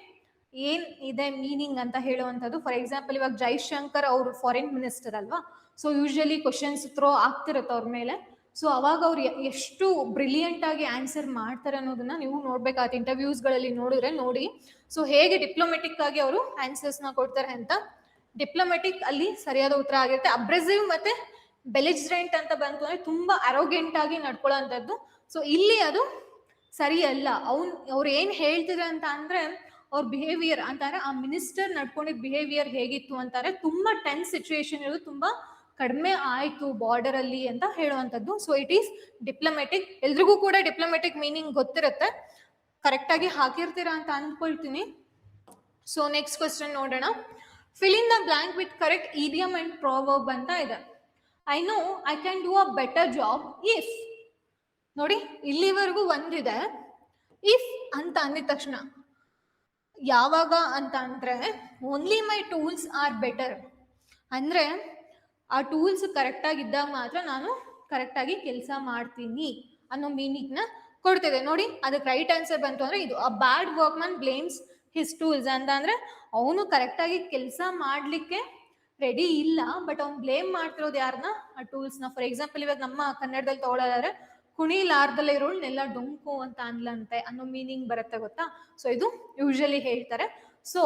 ಏನ್ ಇದೆ ಮೀನಿಂಗ್ ಅಂತ ಹೇಳುವಂಥದ್ದು. ಫಾರ್ ಎಕ್ಸಾಂಪಲ್ ಇವಾಗ ಜೈಶಂಕರ್ ಅವರು ಫಾರಿನ್ ಮಿನಿಸ್ಟರ್ ಅಲ್ವಾ, ಸೊ ಯೂಶಲಿ ಕ್ವಶನ್ಸ್ ಥ್ರೋ ಆಗ್ತಿರುತ್ತೆ ಅವ್ರ ಮೇಲೆ. ಸೊ ಅವಾಗ ಅವ್ರು ಎಷ್ಟು ಬ್ರಿಲಿಯಂಟ್ ಆಗಿ ಆನ್ಸರ್ ಮಾಡ್ತಾರೆ ಅನ್ನೋದನ್ನ ನೀವು ನೋಡ್ಬೇಕಾಗುತ್ತೆ, ಇಂಟರ್ವ್ಯೂಸ್ಗಳಲ್ಲಿ ನೋಡಿದ್ರೆ ನೋಡಿ. ಸೊ ಹೇಗೆ ಡಿಪ್ಲೊಮೆಟಿಕ್ ಆಗಿ ಅವರು ಆನ್ಸರ್ಸ್ನ ಕೊಡ್ತಾರೆ ಅಂತ. ಡಿಪ್ಲೊಮೆಟಿಕ್ ಅಲ್ಲಿ ಸರಿಯಾದ ಉತ್ತರ ಆಗಿರುತ್ತೆ. ಅಬ್ರೆಸಿವ್ ಮತ್ತೆ ಬೆಲಿಜ್ರೆಂಟ್ ಅಂತ ಬಂತು ಅಂದ್ರೆ ತುಂಬಾ ಅರೋಗೆಂಟ್ ಆಗಿ ನಡ್ಕೊಳ್ಳೋ ಅಂಥದ್ದು. ಸೊ ಇಲ್ಲಿ ಅದು ಸರಿ ಅಲ್ಲ. ಅವ್ರು ಏನ್ ಹೇಳ್ತಿದ್ರೆ ಅಂತ ಅಂದ್ರೆ ಅವ್ರ ಬಿಹೇವಿಯರ್ ಅಂತಾರೆ, ಆ ಮಿನಿಸ್ಟರ್ ನಡ್ಕೊಂಡಿದ್ದ ಬಿಹೇವಿಯರ್ ಹೇಗಿತ್ತು ಅಂತಾರೆ, ತುಂಬಾ ಟೆನ್ಸ್ ಸಿಚುಯೇಷನ್ ಇರೋದು, ತುಂಬಾ ಕಡಿಮೆ ಆಯ್ತು ಬಾರ್ಡರ್ ಅಲ್ಲಿ ಅಂತ ಹೇಳುವಂಥದ್ದು. So it is diplomatic. ಎಲ್ರಿಗೂ ಕೂಡ ಡಿಪ್ಲೊಮೆಟಿಕ್ ಮೀನಿಂಗ್ ಗೊತ್ತಿರುತ್ತೆ, ಕರೆಕ್ಟ್ ಆಗಿ ಹಾಕಿರ್ತೀರಾ ಅಂತ ಅನ್ಕೊಳ್ತೀನಿ. ಸೊ ನೆಕ್ಸ್ಟ್ ಕ್ವೆಶ್ಚನ್ ನೋಡೋಣ. Fill in the blank with correct idiom and proverb ಅಂತ ಇದೆ. I know I can do a better job if. ನೋಡಿ ಇಲ್ಲಿವರೆಗೂ ಒಂದಿದೆ, ಇಫ್ ಅಂತ ಅಂದಿದ ತಕ್ಷಣ ಯಾವಾಗ ಅಂತ ಅಂದ್ರೆ only my tools are better ಅಂದ್ರೆ ಆ ಟೂಲ್ಸ್ ಕರೆಕ್ಟ್ ಆಗಿದ್ದಾಗ ಮಾತ್ರ ನಾನು ಕರೆಕ್ಟ್ ಆಗಿ ಕೆಲಸ ಮಾಡ್ತೀನಿ ಅನ್ನೋ ಮೀನಿಂಗ್ ನ ಕೊಡ್ತಿದೆ. ನೋಡಿ ಅದಕ್ಕೆ ರೈಟ್ ಆನ್ಸರ್ ಬಂತು ಅಂದ್ರೆ ಇದು. A bad workman blames his tools ಅಂತ ಅಂದ್ರೆ ಅವನು ಕರೆಕ್ಟ್ ಆಗಿ ಕೆಲಸ ಮಾಡ್ಲಿಕ್ಕೆ ರೆಡಿ ಇಲ್ಲ, ಬಟ್ ಅವ್ನು ಬ್ಲೇಮ್ ಮಾಡ್ತಿರೋದು ಯಾರನ್ನ, ಆ ಟೂಲ್ಸ್ ನ. ಫಾರ್ ಎಕ್ಸಾಂಪಲ್ ಇವಾಗ ನಮ್ಮ ಕನ್ನಡದಲ್ಲಿ ತಗೊಳ್ಳೋದಾದ್ರೆ ಕುಣಿಲಾರ್ದಲ್ಲೇ ಇರೋಳು ನೆಲ ಡೊಂಕು ಅಂತ ಅನ್ಲಂತೆ ಅನ್ನೋ ಮೀನಿಂಗ್ ಬರುತ್ತೆ, ಗೊತ್ತಾ. ಸೊ ಇದು ಯೂಶಲಿ ಹೇಳ್ತಾರೆ. ಸೊ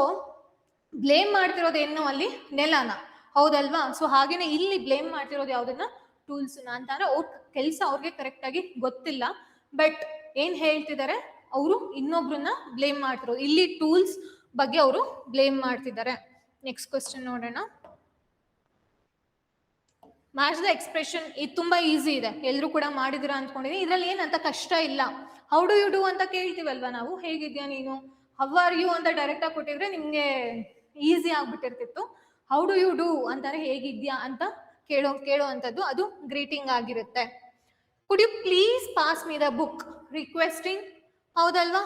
ಬ್ಲೇಮ್ ಮಾಡ್ತಿರೋದು ಏನು ಅಲ್ಲಿ, ನೆಲನ, ಹೌದಲ್ವಾ. ಸೊ ಹಾಗೇನೆ ಇಲ್ಲಿ ಬ್ಲೇಮ್ ಮಾಡ್ತಿರೋದು ಯಾವ್ದನ್ನ, ಟೂಲ್ಸ್ ನ ಅಂತಂದ್ರೆ ಅವ್ರ ಕೆಲಸ ಅವ್ರಿಗೆ ಕರೆಕ್ಟ್ ಆಗಿ ಗೊತ್ತಿಲ್ಲ, ಬಟ್ ಏನ್ ಹೇಳ್ತಿದ್ದಾರೆ ಅವರು ಇನ್ನೊಬ್ರನ್ನ ಬ್ಲೇಮ್ ಮಾಡ್ತಿರೋದು. ಇಲ್ಲಿ ಟೂಲ್ಸ್ ಬಗ್ಗೆ ಅವರು ಬ್ಲೇಮ್ ಮಾಡ್ತಿದ್ದಾರೆ. ನೆಕ್ಸ್ಟ್ ಕ್ವೆಶ್ಚನ್ ನೋಡೋಣ. Match the expression. ಇದು ತುಂಬಾ ಈಸಿ ಇದೆ, ಎಲ್ಲರೂ ಕೂಡ ಮಾಡಿದಿರಾ ಅಂದ್ಕೊಂಡಿದ್ದೀನಿ. ಇದ್ರಲ್ಲಿ ಏನಂತ ಕಷ್ಟ ಇಲ್ಲ. ಹೌ ಡು ಯು ಡೂ ಅಂತ ಕೇಳ್ತೀವಲ್ವಾ ನಾವು, ಹೇಗಿದ್ಯಾ ನೀನು, ಹೌ ಆರ್ ಯು ಅಂತ ಡೈರೆಕ್ಟ್ ಆಗಿ ಕೊಟ್ಟಿದ್ರೆ ನಿಮ್ಗೆ ಈಸಿ ಆಗ್ಬಿಟ್ಟಿರ್ತಿತ್ತು. ಹೌ ಡು ಯು ಡೂ ಅಂತಾರೆ ಹೇಗಿದ್ಯಾ ಅಂತ ಕೇಳುವಂಥದ್ದು, ಅದು ಗ್ರೀಟಿಂಗ್ ಆಗಿರುತ್ತೆ. Could you please pass me the book, requesting, ಹೌದಲ್ವಾ.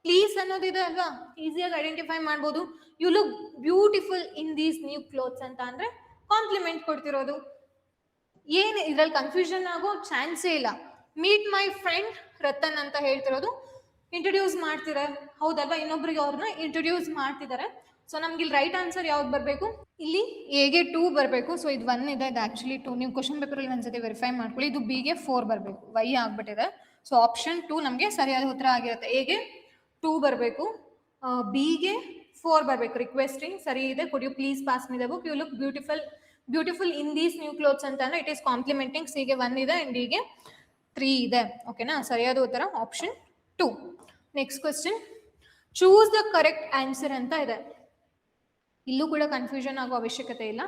ಪ್ಲೀಸ್ ಅನ್ನೋದಿದೆ ಅಲ್ವಾ, ಈಸಿಯಾಗಿ ಐಡೆಂಟಿಫೈ ಮಾಡ್ಬೋದು. You look beautiful in these new clothes ಅಂತ ಅಂದ್ರೆ ಕಾಂಪ್ಲಿಮೆಂಟ್ ಕೊಡ್ತಿರೋದು. ಏನ್ ಇದ್ರಲ್ಲಿ ಕನ್ಫ್ಯೂಷನ್ ಆಗೋ ಚಾನ್ಸೇ ಇಲ್ಲ. ಮೀಟ್ ಮೈ ಫ್ರೆಂಡ್ ರತನ್ ಅಂತ ಹೇಳ್ತಿರೋದು ಇಂಟ್ರೊಡ್ಯೂಸ್ ಮಾಡ್ತಿದ್ದಾರೆ, ಹೌದಲ್ವಾ, ಇನ್ನೊಬ್ರಿಗೆ ಅವ್ರನ್ನ ಇಂಟ್ರೊಡ್ಯೂಸ್ ಮಾಡ್ತಿದ್ದಾರೆ. ಸೊ ನಮ್ಗೆ ಇಲ್ಲಿ ರೈಟ್ ಆನ್ಸರ್ ಯಾವ್ದು ಬರಬೇಕು, ಇಲ್ಲಿ ಎಗೆ 2 ಬರಬೇಕು. ಸೊ ಇದು 1 ಇದೆ, ಇದು ಆಕ್ಚುಲಿ 2. ನೀವು ಕ್ವಶನ್ ಪೇಪರ್ ಅಲ್ಲಿ ಒಂದ್ಸತಿ ವೆರಿಫೈ ಮಾಡ್ಕೊಳ್ಳಿ. ಇದು ಬಿಗೆ 4 ಬರಬೇಕು, ವೈ ಆಗ್ಬಿಟ್ಟಿದೆ. ಸೊ ಆಪ್ಷನ್ 2 ನಮಗೆ ಸರಿಯಾದ ಉತ್ತರ ಆಗಿರುತ್ತೆ. ಎಗೆ 2 ಬರಬೇಕು, ಬಿಗೆ 4 ಬರಬೇಕು. ರಿಕ್ವೆಸ್ಟಿಂಗ್ ಸರಿ ಇದೆ. Could you please pass me the book, you look beautiful in these new clothes ಅಂತ ಅಂದ್ರೆ ಇಟ್ ಈಸ್ ಕಾಂಪ್ಲಿಮೆಂಟಿಂಗ್. ಸಿಗೆ 1 ಇದೆ ಅಂಡ್ ಡಿಗೆ 3 ಇದೆ. ಓಕೆನಾ, ಸರಿಯಾದ ಉತ್ತರ option 2. Next question, choose the correct answer ಅಂತ ಇದೆ. ಇಲ್ಲೂ ಕೂಡ ಕನ್ಫ್ಯೂಷನ್ ಆಗೋ ಅವಶ್ಯಕತೆ ಇಲ್ಲ.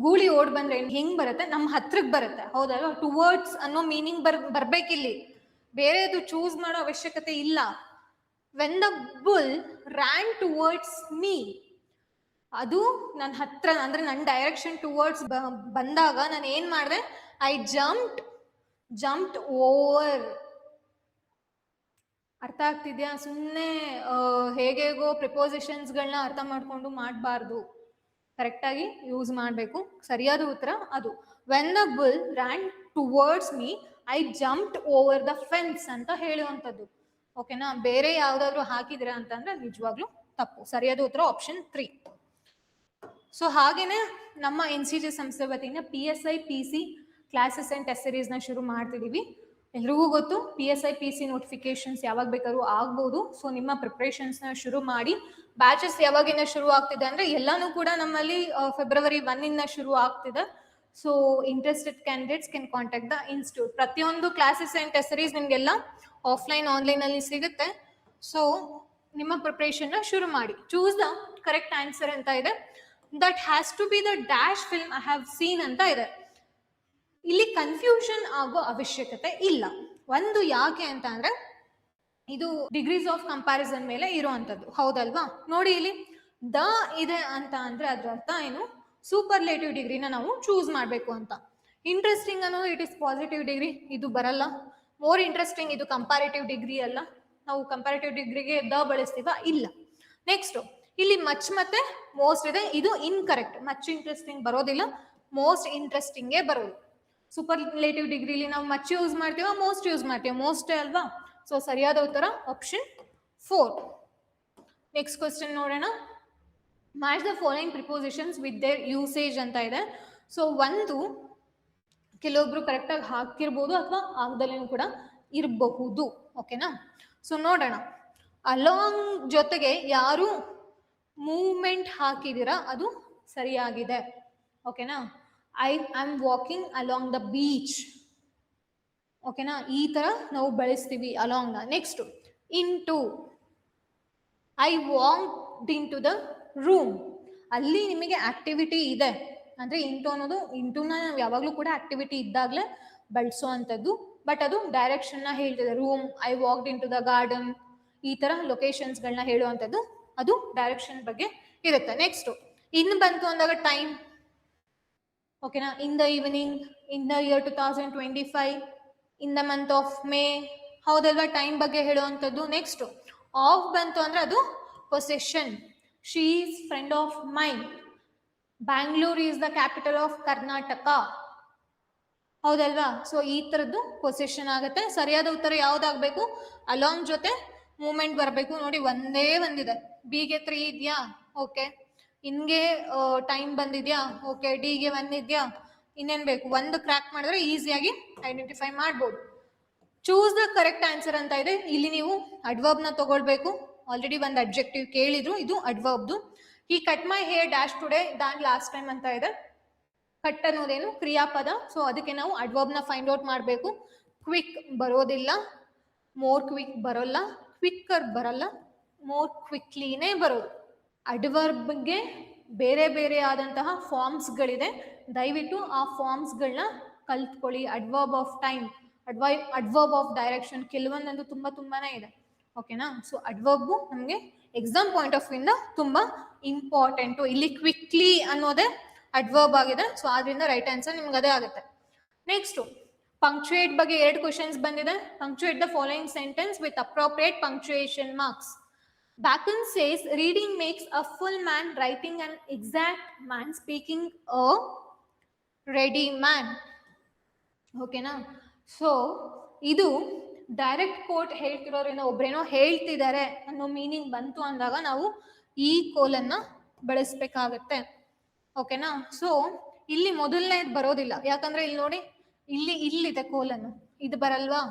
ಗೂಳಿ ಓಡ್ ಬಂದ್ರೆ ಹೆಂಗ್ ಬರುತ್ತೆ, ನಮ್ಮ ಹತ್ರಕ್ಕೆ ಬರುತ್ತೆ, ಹೌದಲ್ವಾ. ಟುವರ್ಡ್ಸ್ ಅನ್ನೋ ಮೀನಿಂಗ್ ಬರ್ಬೇಕಿಲ್ಲಿ, ಬೇರೆದು ಚೂಸ್ ಮಾಡೋ ಅವಶ್ಯಕತೆ ಇಲ್ಲ. When the bull ran towards me, ಅದು ನನ್ನ ಹತ್ರ ಅಂದ್ರೆ ನನ್ನ ಡೈರೆಕ್ಷನ್ ಟುವರ್ಡ್ಸ್ ಬಂದಾಗ ನಾನು ಏನ್ ಮಾಡಿದೆ, ಐ ಜಂಪ್ಡ್ ಓವರ್. ಅರ್ಥ ಆಗ್ತಿದ್ಯಾ? ಸುಮ್ಮನೆ ಹೇಗೇಗೋ ಪ್ರಿಪೋಸಿಷನ್ಸ್ಗಳನ್ನ ಅರ್ಥ ಮಾಡ್ಕೊಂಡು ಮಾಡಬಾರ್ದು, ಕರೆಕ್ಟಾಗಿ ಯೂಸ್ ಮಾಡಬೇಕು. ಸರಿಯಾದ ಉತ್ತರ ಅದು. When the bull ran towards me I jumped over the fence ಅಂತ ಹೇಳುವಂಥದ್ದು. ಓಕೆನಾ, ಬೇರೆ ಯಾವ್ದಾದ್ರು ಹಾಕಿದ್ರೆ ಅಂತಂದ್ರೆ ನಿಜವಾಗ್ಲೂ ತಪ್ಪು. ಸರಿಯಾದ ಉತ್ತರ ಆಪ್ಷನ್ 3. ಸೊ ಹಾಗೇನೆ ನಮ್ಮ NCG ಸಂಸ್ಥೆ ವತಿಯಿಂದ PSI PC classes and test series ನ ಶುರು ಮಾಡ್ತಿದೀವಿ. ಎಲ್ರಿಗೂ ಗೊತ್ತು PSI PC ನೋಟಿಫಿಕೇಶನ್ಸ್ ಯಾವಾಗ ಬೇಕಾದ್ರೂ ಆಗ್ಬೋದು. ಸೊ ನಿಮ್ಮ ಪ್ರಿಪ್ರೇಷನ್ಸ್ ನ ಶುರು ಮಾಡಿ. ಬ್ಯಾಚಸ್ ಯಾವಾಗಿಂದ ಶುರು ಆಗ್ತಿದೆ ಅಂದ್ರೆ ಎಲ್ಲಾನು ಕೂಡ ನಮ್ಮಲ್ಲಿ ಫೆಬ್ರವರಿ 1 ಇಂದ ಶುರು ಆಗ್ತಿದೆ. So interested candidates can contact the institute. ಪ್ರತಿಯೊಂದು ಕ್ಲಾಸಸ್ ಅಂಡ್ ಟೆಸ್ಟ್ ಸೀರೀಸ್ ನಿಮ್ಗೆಲ್ಲ ಆಫ್ಲೈನ್ ಆನ್ಲೈನ್ ಅಲ್ಲಿ ಸಿಗುತ್ತೆ. ಸೊ ನಿಮ್ಮ ಪ್ರಿಪ್ರೇಷನ್ ನ ಶುರು ಮಾಡಿ. ಚೂಸ್ ದ ಕರೆಕ್ಟ್ ಆನ್ಸರ್ ಅಂತ ಇದೆ. That has to be the dash film I have seen ಅಂತ ಇದೆ. ಇಲ್ಲಿ ಕನ್ಫ್ಯೂಷನ್ ಆಗೋ ಅವಶ್ಯಕತೆ ಇಲ್ಲ. ಒಂದು ಯಾಕೆ ಅಂತ ಅಂದ್ರೆ ಇದು ಡಿಗ್ರೀಸ್ ಆಫ್ ಕಂಪ್ಯಾರಿಸನ್ ಮೇಲೆ ಇರುವಂತದ್ದು, ಹೌದಲ್ವಾ. ನೋಡಿ ಇಲ್ಲಿ ದ ಇದೆ ಅಂತ ಅಂದ್ರೆ ಅದ್ರ ಅರ್ಥ ಏನು, ಸೂಪರ್ಲೇಟಿವ್ ಡಿಗ್ರಿನ ನಾವು ಚೂಸ್ ಮಾಡಬೇಕು ಅಂತ. ಇಂಟ್ರೆಸ್ಟಿಂಗ್ ಅನ್ನೋದು ಇಟ್ ಇಸ್ ಪಾಸಿಟಿವ್ ಡಿಗ್ರಿ, ಇದು ಬರಲ್ಲ. ಮೋರ್ ಇಂಟ್ರೆಸ್ಟಿಂಗ್ ಇದು ಕಂಪ್ಯಾರಿಟಿವ್ ಡಿಗ್ರಿ ಅಲ್ಲ. ನಾವು ಕಂಪ್ಯಾರಿಟಿವ್ ಡಿಗ್ರಿಗೆ ದ ಬಳಸ್ತೀವ, ಇಲ್ಲ. ನೆಕ್ಸ್ಟ್ ಇಲ್ಲಿ ಮಚ್ ಮತ್ತೆ ಮೋಸ್ಟ್ ಇದೆ, ಇದು ಇನ್ಕರೆಕ್ಟ್. ಮಚ್ ಇಂಟ್ರೆಸ್ಟಿಂಗ್ ಬರೋದಿಲ್ಲ, ಮೋಸ್ಟ್ ಇಂಟ್ರೆಸ್ಟಿಂಗೇ ಬರೋದು. ಸೂಪರ್ಲೇಟಿವ್ ಡಿಗ್ರಿಲಿ ನಾವು ಮಚ್ ಯೂಸ್ ಮಾಡ್ತೀವ, ಮೋಸ್ಟ್ ಯೂಸ್ ಮಾಡ್ತೀವಿ, ಮೋಸ್ಟ್ ಅಲ್ವಾ. ಸೊ ಸರಿಯಾದ ಉತ್ತರ ಆಪ್ಷನ್ 4. ನೆಕ್ಸ್ಟ್ ಕ್ವಶನ್ ನೋಡೋಣ. Match the following prepositions with their usage ಅಂತ ಇದೆ. ಸೊ ಒಂದು ಕೆಲವೊಬ್ರು ಕರೆಕ್ಟಾಗಿ ಹಾಕಿರ್ಬೋದು ಅಥವಾ ಆಗದಲ್ಲೇನು ಕೂಡ ಇರಬಹುದು. ಓಕೆನಾ. ಸೊ ನೋಡೋಣ. ಅಲಾಂಗ್ ಜೊತೆಗೆ ಯಾರು ಮೂವ್ಮೆಂಟ್ ಹಾಕಿದ್ದೀರಾ ಅದು ಸರಿಯಾಗಿದೆ. ಓಕೆನಾ. I am walking along the beach. ಓಕೆನಾ. ಈ ತರ ನಾವು ಬಳಸ್ತೀವಿ ಅಲಾಂಗ್ ನ. Next into, I walked into the room. ಅಲ್ಲಿ ನಿಮಗೆ ಆಕ್ಟಿವಿಟಿ ಇದೆ ಅಂದ್ರೆ ಇಂಟು ಅನ್ನೋದು, ಇಂಟುನ ನಾವು ಯಾವಾಗಲೂ ಕೂಡ ಆಕ್ಟಿವಿಟಿ ಇದ್ದಾಗಲೇ ಬಳಸೋ ಅಂಥದ್ದು. ಬಟ್ ಅದು ಡೈರೆಕ್ಷನ್ ನ ಹೇಳ್ತಿದೆ. Room, I walked into the garden, ಈ ತರ ಲೊಕೇಶನ್ಸ್ಗಳನ್ನ ಹೇಳುವಂಥದ್ದು ಅದು ಡೈರೆಕ್ಷನ್ ಬಗ್ಗೆ ಇರುತ್ತೆ. ನೆಕ್ಸ್ಟ್ ಇನ್ ಬಂತು ಅಂದಾಗ ಟೈಮ್. ಓಕೆನಾ. In the evening, in the year 2025, in the month of May, ಹೌದಲ್ವಾ, ಟೈಮ್ ಬಗ್ಗೆ ಹೇಳುವಂಥದ್ದು. ನೆಕ್ಸ್ಟ್ ಆಫ್ ಬಂತು ಅಂದ್ರೆ ಅದು possession. She is friend of main. Bangalore is the capital of Karnataka, ಹೌದಲ್ವಾ. ಸೊ ಈ ತರದ್ದು ಪೊಸೆಷನ್ ಆಗುತ್ತೆ. ಸರಿಯಾದ ಉತ್ತರ ಯಾವ್ದಾಗಬೇಕು? ಅಲಾಂಗ್ ಜೊತೆ ಮೂವ್ಮೆಂಟ್ ಬರಬೇಕು. ನೋಡಿ ಒಂದೇ ಒಂದಿದೆ. ಬಿಗೆ 3 ಇದೆಯಾ? ಓಕೆ. ಇನ್ಗೆ ಟೈಮ್ ಬಂದಿದ್ಯಾ? ಓಕೆ. ಡಿಗೆ 1 ಇದೆಯಾ? ಇನ್ನೇನ್ ಬೇಕು? ಒಂದು ಕ್ರ್ಯಾಕ್ ಮಾಡಿದ್ರೆ ಈಸಿಯಾಗಿ ಐಡೆಂಟಿಫೈ ಮಾಡ್ಬೋದು. ಚೂಸ್ ದ ಕರೆಕ್ಟ್ ಆನ್ಸರ್ ಅಂತ ಇದೆ. ಇಲ್ಲಿ ನೀವು ಅಡ್ವರ್ಬ್ ನ ತಗೊಳ್ಬೇಕು. ಆಲ್ರೆಡಿ ಒಂದು ಅಡ್ಜೆಕ್ಟಿವ್ ಕೇಳಿದ್ರು, ಇದು ಅಡ್ವರ್ಬ್ದು. ಈ cut my hair dash today than last time ಅಂತ ಇದೆ. ಕಟ್ ಅನ್ನೋದೇನು ಕ್ರಿಯಾಪದ. ಸೊ ಅದಕ್ಕೆ ನಾವು ಅಡ್ವರ್ಬ್ ನ ಫೈಂಡ್ ಔಟ್ ಮಾಡಬೇಕು. ಕ್ವಿಕ್ ಬರೋದಿಲ್ಲ, ಮೋರ್ ಕ್ವಿಕ್ ಬರೋಲ್ಲ, ಕ್ವಿಕ್ಕರ್ ಬರಲ್ಲ, ಮೋರ್ ಕ್ವಿಕ್ಲಿನೇ ಬರೋದು. ಅಡ್ವರ್ಬ್ಗೆ ಬೇರೆ ಬೇರೆ ಆದಂತಹ ಫಾರ್ಮ್ಸ್ಗಳಿದೆ. ದಯವಿಟ್ಟು ಆ ಫಾರ್ಮ್ಸ್ಗಳನ್ನ ಕಲ್ತ್ಕೊಳ್ಳಿ. Adverb of time, adverb of direction, ಕೆಲವೊಂದಂತೂ ತುಂಬಾನೇ ಇದೆ. ಓಕೆನಾ. ಸೊ ಅಡ್ವರ್ಬ್ ನಮಗೆ ಎಕ್ಸಾಮ್ ಪಾಯಿಂಟ್ ಆಫ್ ವ್ಯೂ ಇಂದ ತುಂಬಾ ಇಂಪಾರ್ಟೆಂಟು. ಇಲ್ಲಿ ಕ್ವಿಕ್ಲಿ ಅನ್ನೋದೇ ಅಡ್ವರ್ಬ್ ಆಗಿದೆ. ಸೊ ಆದ್ರಿಂದ ರೈಟ್ ಆನ್ಸರ್ ನಿಮ್ಗೆ ಅದೇ ಆಗುತ್ತೆ. ನೆಕ್ಸ್ಟ್ ಪಂಕ್ಚುಯೇಟ್ ಬಗ್ಗೆ 2 ಕ್ವಶನ್ಸ್ ಬಂದಿದೆ. Punctuate the following sentence with appropriate punctuation marks. Bacon says reading makes a full man, writing an exact man, speaking a ready man. ಓಕೆನಾ. ಸೊ ಇದು ಡೈರೆಕ್ಟ್ ಕೋಟ್ ಹೇಳ್ತಿರೋದ್ರಿಂದ ಒಬ್ರೇನೋ ಹೇಳ್ತಿದ್ದಾರೆ ಅನ್ನೋ ಮೀನಿಂಗ್ ಬಂತು ಅಂದಾಗ ನಾವು ಈ ಕೋಲನ್ನ ಬಳಸ್ಬೇಕಾಗತ್ತೆ. ಓಕೆನಾ. ಸೊ ಇಲ್ಲಿ ಮೊದಲನೇದು ಬರೋದಿಲ್ಲ, ಯಾಕಂದ್ರೆ ಇಲ್ಲಿ ನೋಡಿ, ಇಲ್ಲಿದೆ ಕೋಲನ್ನು, ಇದು ಬರಲ್ವಾ.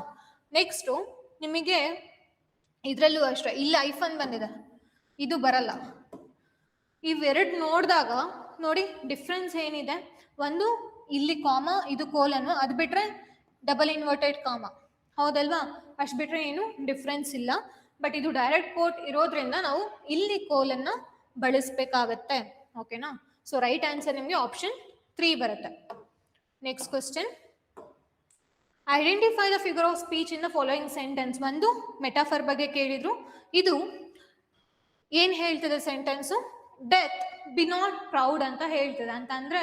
ನೆಕ್ಸ್ಟ್ ನಿಮಗೆ ಇದರಲ್ಲೂ ಅಷ್ಟೇ, ಇಲ್ಲಿ ಐಫನ್ ಬಂದಿದೆ, ಇದು ಬರಲ್ಲ. ಇವೆರಡು ನೋಡಿದಾಗ ನೋಡಿ ಡಿಫ್ರೆನ್ಸ್ ಏನಿದೆ. ಒಂದು ಇಲ್ಲಿ ಕಾಮ, ಇದು ಕೋಲನ್ನು, ಅದು ಬಿಟ್ರೆ ಡಬಲ್ ಇನ್ವರ್ಟೆಡ್ ಕಾಮ, ಹೌದಲ್ವಾ. ಅಷ್ಟು ಬಿಟ್ರೆ ಏನು ಡಿಫ್ರೆನ್ಸ್ ಇಲ್ಲ. ಬಟ್ ಇದು ಡೈರೆಕ್ಟ್ ಕೋಟ್ ಇರೋದ್ರಿಂದ ನಾವು ಇಲ್ಲಿ ಕೋಲನ್ನ ಬಳಸ್ಬೇಕಾಗತ್ತೆ. ಓಕೆನಾ. ಸೊ ರೈಟ್ ಆನ್ಸರ್ ನಿಮಗೆ ಆಪ್ಷನ್ 3 ಬರುತ್ತೆ. Next question, identify the figure of speech in the following sentence. ಒಂದು ಮೆಟಾಫರ್ ಬಗ್ಗೆ ಕೇಳಿದ್ರು. ಇದು ಏನ್ ಹೇಳ್ತದೆ sentence? Death B not proud ಅಂತ ಹೇಳ್ತದೆ. ಅಂತ ಅಂದ್ರೆ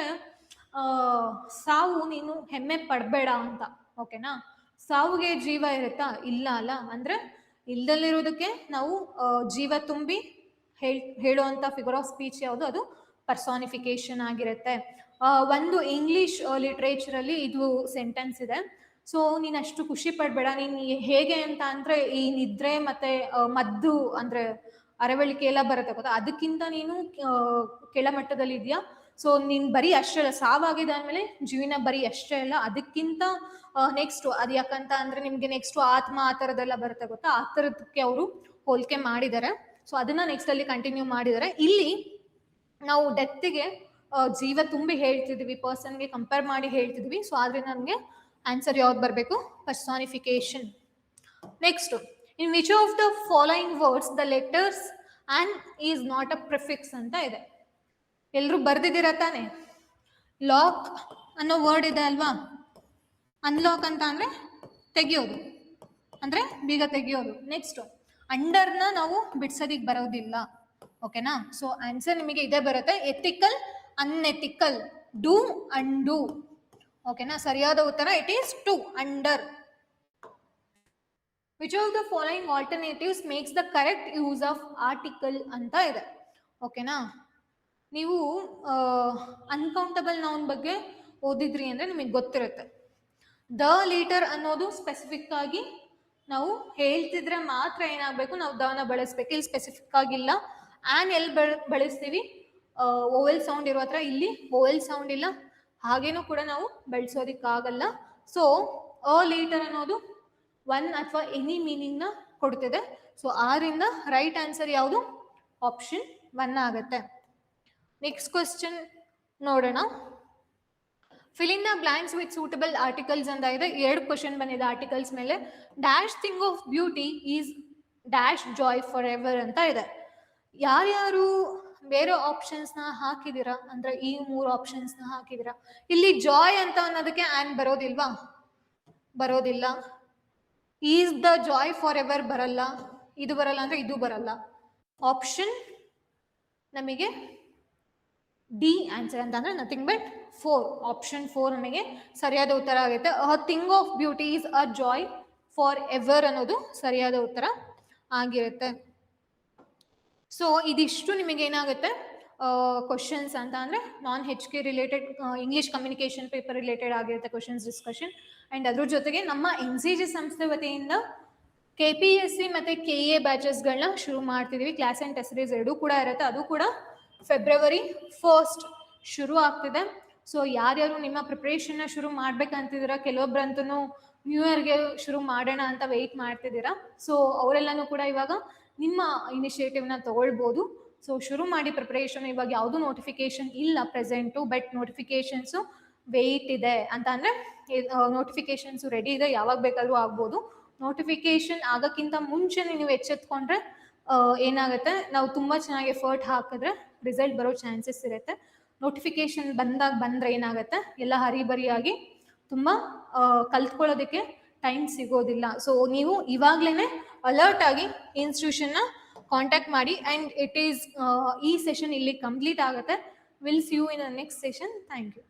ಸಾವು ನೀನು ಹೆಮ್ಮೆ ಪಡಬೇಡ ಅಂತ. ಓಕೆನಾ. ಸಾವುಗೆ ಜೀವ ಇರುತ್ತಾ? ಇಲ್ಲ ಅಲ್ಲ. ಅಂದ್ರೆ ಇಲ್ದಲ್ಲಿರೋದಕ್ಕೆ ನಾವು ಜೀವ ತುಂಬಿ ಹೇಳುವಂತ ಫಿಗರ್ ಆಫ್ ಸ್ಪೀಚ್ ಯಾವುದು? ಅದು ಪರ್ಸಾನಿಫಿಕೇಶನ್ ಆಗಿರುತ್ತೆ. ಒಂದು ಇಂಗ್ಲಿಷ್ ಲಿಟ್ರೇಚರ್ ಅಲ್ಲಿ ಇದು ಸೆಂಟೆನ್ಸ್ ಇದೆ. ಸೊ ನೀನ್ ಅಷ್ಟು ಖುಷಿ ಪಡ್ಬೇಡ, ನೀನ್ ಹೇಗೆ ಅಂತ ಅಂದ್ರೆ ಈ ನಿದ್ರೆ ಮತ್ತೆ ಮದ್ದು ಅಂದ್ರೆ ಅರವಳಿಕೆ ಎಲ್ಲ ಬರುತ್ತೆ ಗೊತ್ತಾ, ಅದಕ್ಕಿಂತ ನೀನು ಕೆಳಮಟ್ಟದಲ್ಲಿ ಇದೆಯಾ. ಸೊ ನೀನ್ ಬರೀ ಅಷ್ಟೇ ಅಲ್ಲ, ಸಾವಾಗಿದೆ ಅಂದ್ಮೇಲೆ ಜೀವನ ಬರೀ ಅಷ್ಟೇ ಅಲ್ಲ, ಅದಕ್ಕಿಂತ ನೆಕ್ಸ್ಟ್ ಅದು ಯಾಕಂತ ಅಂದ್ರೆ ನಿಮ್ಗೆ ನೆಕ್ಸ್ಟ್ ಆತ್ಮ ಆ ಥರದ್ದೆಲ್ಲ ಬರುತ್ತೆ ಗೊತ್ತಾ, ಆ ಥರದಕ್ಕೆ ಅವರು ಹೋಲಿಕೆ ಮಾಡಿದ್ದಾರೆ. ಸೊ ಅದನ್ನ ನೆಕ್ಸ್ಟ್ ಅಲ್ಲಿ ಕಂಟಿನ್ಯೂ ಮಾಡಿದ್ದಾರೆ. ಇಲ್ಲಿ ನಾವು ಡೆತ್ಗೆ ಜೀವ ತುಂಬಿ ಹೇಳ್ತಿದ್ವಿ, ಪರ್ಸನ್ಗೆ ಕಂಪೇರ್ ಮಾಡಿ ಹೇಳ್ತಿದ್ವಿ. ಸೊ ಆದ್ರಿಂದ ನಮಗೆ ಆನ್ಸರ್ ಯಾವ್ದು ಬರಬೇಕು? Personification. Next, in which of the following words the letters and is not a prefix ಅಂತ ಇದೆ. ಎಲ್ರು ಬರ್ದಿದ್ದೀರ ತಾನೆ? ಲಾಕ್ ಅನ್ನೋ ವರ್ಡ್ ಇದೆ ಅಲ್ವಾ. ಅನ್ಲಾಕ್ ಅಂತ ಅಂದ್ರೆ ತೆಗಿಯೋದು, ಅಂದ್ರೆ ಬೀಗ ತೆಗಿಯೋದು. ನೆಕ್ಸ್ಟ್ ಅಂಡರ್ನ ನಾವು ಬಿಡ್ಸೋದಿಕ್ ಬರೋದಿಲ್ಲ. ಓಕೆನಾ. ಸೊ ಆನ್ಸರ್ ನಿಮಗೆ ಇದೇ ಬರುತ್ತೆ, ಎಥಿಕಲ್, ಅನ್ಎಥಿಕಲ್, ಡೂ, ಅಂಡು. ಓಕೆನಾ. ಸರಿಯಾದ ಉತ್ತರ it is to, under. Which of the following alternatives makes the correct use of article ಅಂತ ಇದೆ. ಓಕೆನಾ. ನೀವು ಅನ್ಕೌಂಟಬಲ್ ನೌನ್ ಬಗ್ಗೆ ಓದಿದ್ರಿ ಅಂದ್ರೆ ನಿಮಗೆ ಗೊತ್ತಿರುತ್ತೆ. ದ ಲೀಟರ್ ಅನ್ನೋದು ಸ್ಪೆಸಿಫಿಕ್ ಆಗಿ ನಾವು ಹೇಳ್ತಿದ್ರೆ ಮಾತ್ರ ಏನಾಗಬೇಕು, ನಾವು ದನ ಬಳಸ್ಬೇಕು. ಇಲ್ಲಿ ಸ್ಪೆಸಿಫಿಕ್ ಆಗಿಲ್ಲ. ಆ್ಯನ್ ಎಲ್ಲಿ ಬಳಸ್ತೀವಿ, ಓವೆಲ್ ಸೌಂಡ್ ಇರೋ ಹತ್ರ ಇಲ್ಲಿ ಓವೆಲ್ ಸೌಂಡ್ ಇಲ್ಲ, ಹಾಗೇನೂ ಕೂಡ ನಾವು ಬಳಸೋದಕ್ಕಾಗಲ್ಲ. ಸೊ ಅ ಲೀಟರ್ ಅನ್ನೋದು ಒನ್ ಅಥವಾ ಎನಿ ಮೀನಿಂಗ್ನ ಕೊಡ್ತಿದೆ. ಸೊ ಆರಿಂದ ರೈಟ್ ಆನ್ಸರ್ ಯಾವುದು, ಆಪ್ಷನ್ 1 ಆಗುತ್ತೆ. ನೆಕ್ಸ್ಟ್ ಕ್ವಶನ್ ನೋಡೋಣ. Fill in the blanks with suitable articles ಅಂತ ಇದೆ. 2 ಕ್ವಶನ್ ಬಂದಿದೆ ಆರ್ಟಿಕಲ್ಸ್ ಮೇಲೆ. Dash thing of beauty is dash Joy for ever ಅಂತ ಇದೆ. ಯಾರ್ಯಾರು ಬೇರೆ ಆಪ್ಷನ್ಸ್ನ ಹಾಕಿದ್ದೀರಾ ಅಂದ್ರೆ ಈ 3 ಆಪ್ಷನ್ಸ್ನ ಹಾಕಿದ್ದೀರಾ? ಇಲ್ಲಿ ಜಾಯ್ ಅಂತ ಅನ್ನೋದಕ್ಕೆ ಆ್ಯನ್ ಬರೋದಿಲ್ವಾ? ಬರೋದಿಲ್ಲ. Is the Joy for ever ಬರಲ್ಲ. ಇದು ಬರಲ್ಲ ಅಂದ್ರೆ ಇದು ಬರಲ್ಲ. ಆಪ್ಷನ್ ನಮಗೆ ಡಿ ಆನ್ಸರ್ ಅಂತ ಅಂದ್ರೆ ನಥಿಂಗ್ ಬಟ್ 4. ಆಪ್ಷನ್ 4 ನಮಗೆ ಸರಿಯಾದ ಉತ್ತರ ಆಗುತ್ತೆ. A thing of beauty is a Joy for ever ಅನ್ನೋದು ಸರಿಯಾದ ಉತ್ತರ ಆಗಿರುತ್ತೆ. ಸೊ ಇದಿಷ್ಟು ನಿಮಗೆ ಏನಾಗುತ್ತೆ ಕ್ವಶನ್ಸ್ ಅಂತ ಅಂದರೆ ನಾನ್ HK related English communication paper related ಆಗಿರುತ್ತೆ ಕ್ವಶನ್ಸ್ ಡಿಸ್ಕಷನ್. ಆ್ಯಂಡ್ ಅದ್ರ ಜೊತೆಗೆ ನಮ್ಮ NCG ಸಂಸ್ಥೆ ವತಿಯಿಂದ KPSC ಮತ್ತು KA ಬ್ಯಾಚಸ್ಗಳನ್ನ ಶುರು ಮಾಡ್ತಿದ್ದೀವಿ. ಕ್ಲಾಸ್ ಆ್ಯಂಡ್ ಟೆಸ್ಟ್ ಸೀರೀಸ್ 2 ಕೂಡ ಇರುತ್ತೆ. ಅದು ಕೂಡ February 1st ಶುರು ಆಗ್ತಿದೆ. ಸೊ ಯಾರ್ಯಾರು ನಿಮ್ಮ ಪ್ರಿಪ್ರೇಷನ್ನ ಶುರು ಮಾಡ್ಬೇಕಂತಿದ್ದೀರಾ, ಕೆಲವೊಬ್ರಂತೂ ನ್ಯೂ ಇಯರ್ಗೆ ಶುರು ಮಾಡೋಣ ಅಂತ ವೆಯ್ಟ್ ಮಾಡ್ತಿದ್ದೀರಾ. ಸೊ ಅವರೆಲ್ಲನೂ ಕೂಡ ಇವಾಗ ನಿಮ್ಮ ಇನಿಷಿಯೇಟಿವ್ನ ತಗೊಳ್ಬೋದು. ಸೊ ಶುರು ಮಾಡಿ ಪ್ರಿಪ್ರೇಷನ್. ಇವಾಗ ಯಾವುದೂ ನೋಟಿಫಿಕೇಶನ್ ಇಲ್ಲ ಪ್ರೆಸೆಂಟು, ಬಟ್ ನೋಟಿಫಿಕೇಶನ್ಸು ವೆಯ್ಟ್ ಇದೆ ಅಂತ ಅಂದರೆ ನೋಟಿಫಿಕೇಶನ್ಸು ರೆಡಿ ಇದೆ, ಯಾವಾಗ ಬೇಕಾದರೂ ಆಗ್ಬೋದು. ನೋಟಿಫಿಕೇಶನ್ ಆಗೋಕ್ಕಿಂತ ಮುಂಚೆ ನೀವು ಎಚ್ಚೆತ್ಕೊಂಡ್ರೆ ಏನಾಗುತ್ತೆ, ನಾವು ತುಂಬ ಚೆನ್ನಾಗಿ ಎಫರ್ಟ್ ಹಾಕಿದ್ರೆ ರಿಸಲ್ಟ್ ಬರೋ ಚಾನ್ಸಸ್ ಇರುತ್ತೆ. ನೋಟಿಫಿಕೇಶನ್ ಬಂದರೆ ಏನಾಗುತ್ತೆ, ಎಲ್ಲ ಹರಿಬರಿಯಾಗಿ ತುಂಬ ಕಲ್ತ್ಕೊಳ್ಳೋದಕ್ಕೆ ಟೈಮ್ ಸಿಗೋದಿಲ್ಲ. ಸೊ ನೀವು ಇವಾಗಲೇ ಅಲರ್ಟ್ ಆಗಿ ಇನ್ಸ್ಟಿಟ್ಯೂಷನ್ನ ಕಾಂಟ್ಯಾಕ್ಟ್ ಮಾಡಿ. ಆ್ಯಂಡ್ ಇಟ್ ಈಸ್ ಈ ಸೆಷನ್ ಇಲ್ಲಿ ಕಂಪ್ಲೀಟ್ ಆಗುತ್ತೆ. Will see you in the next session. Thank you.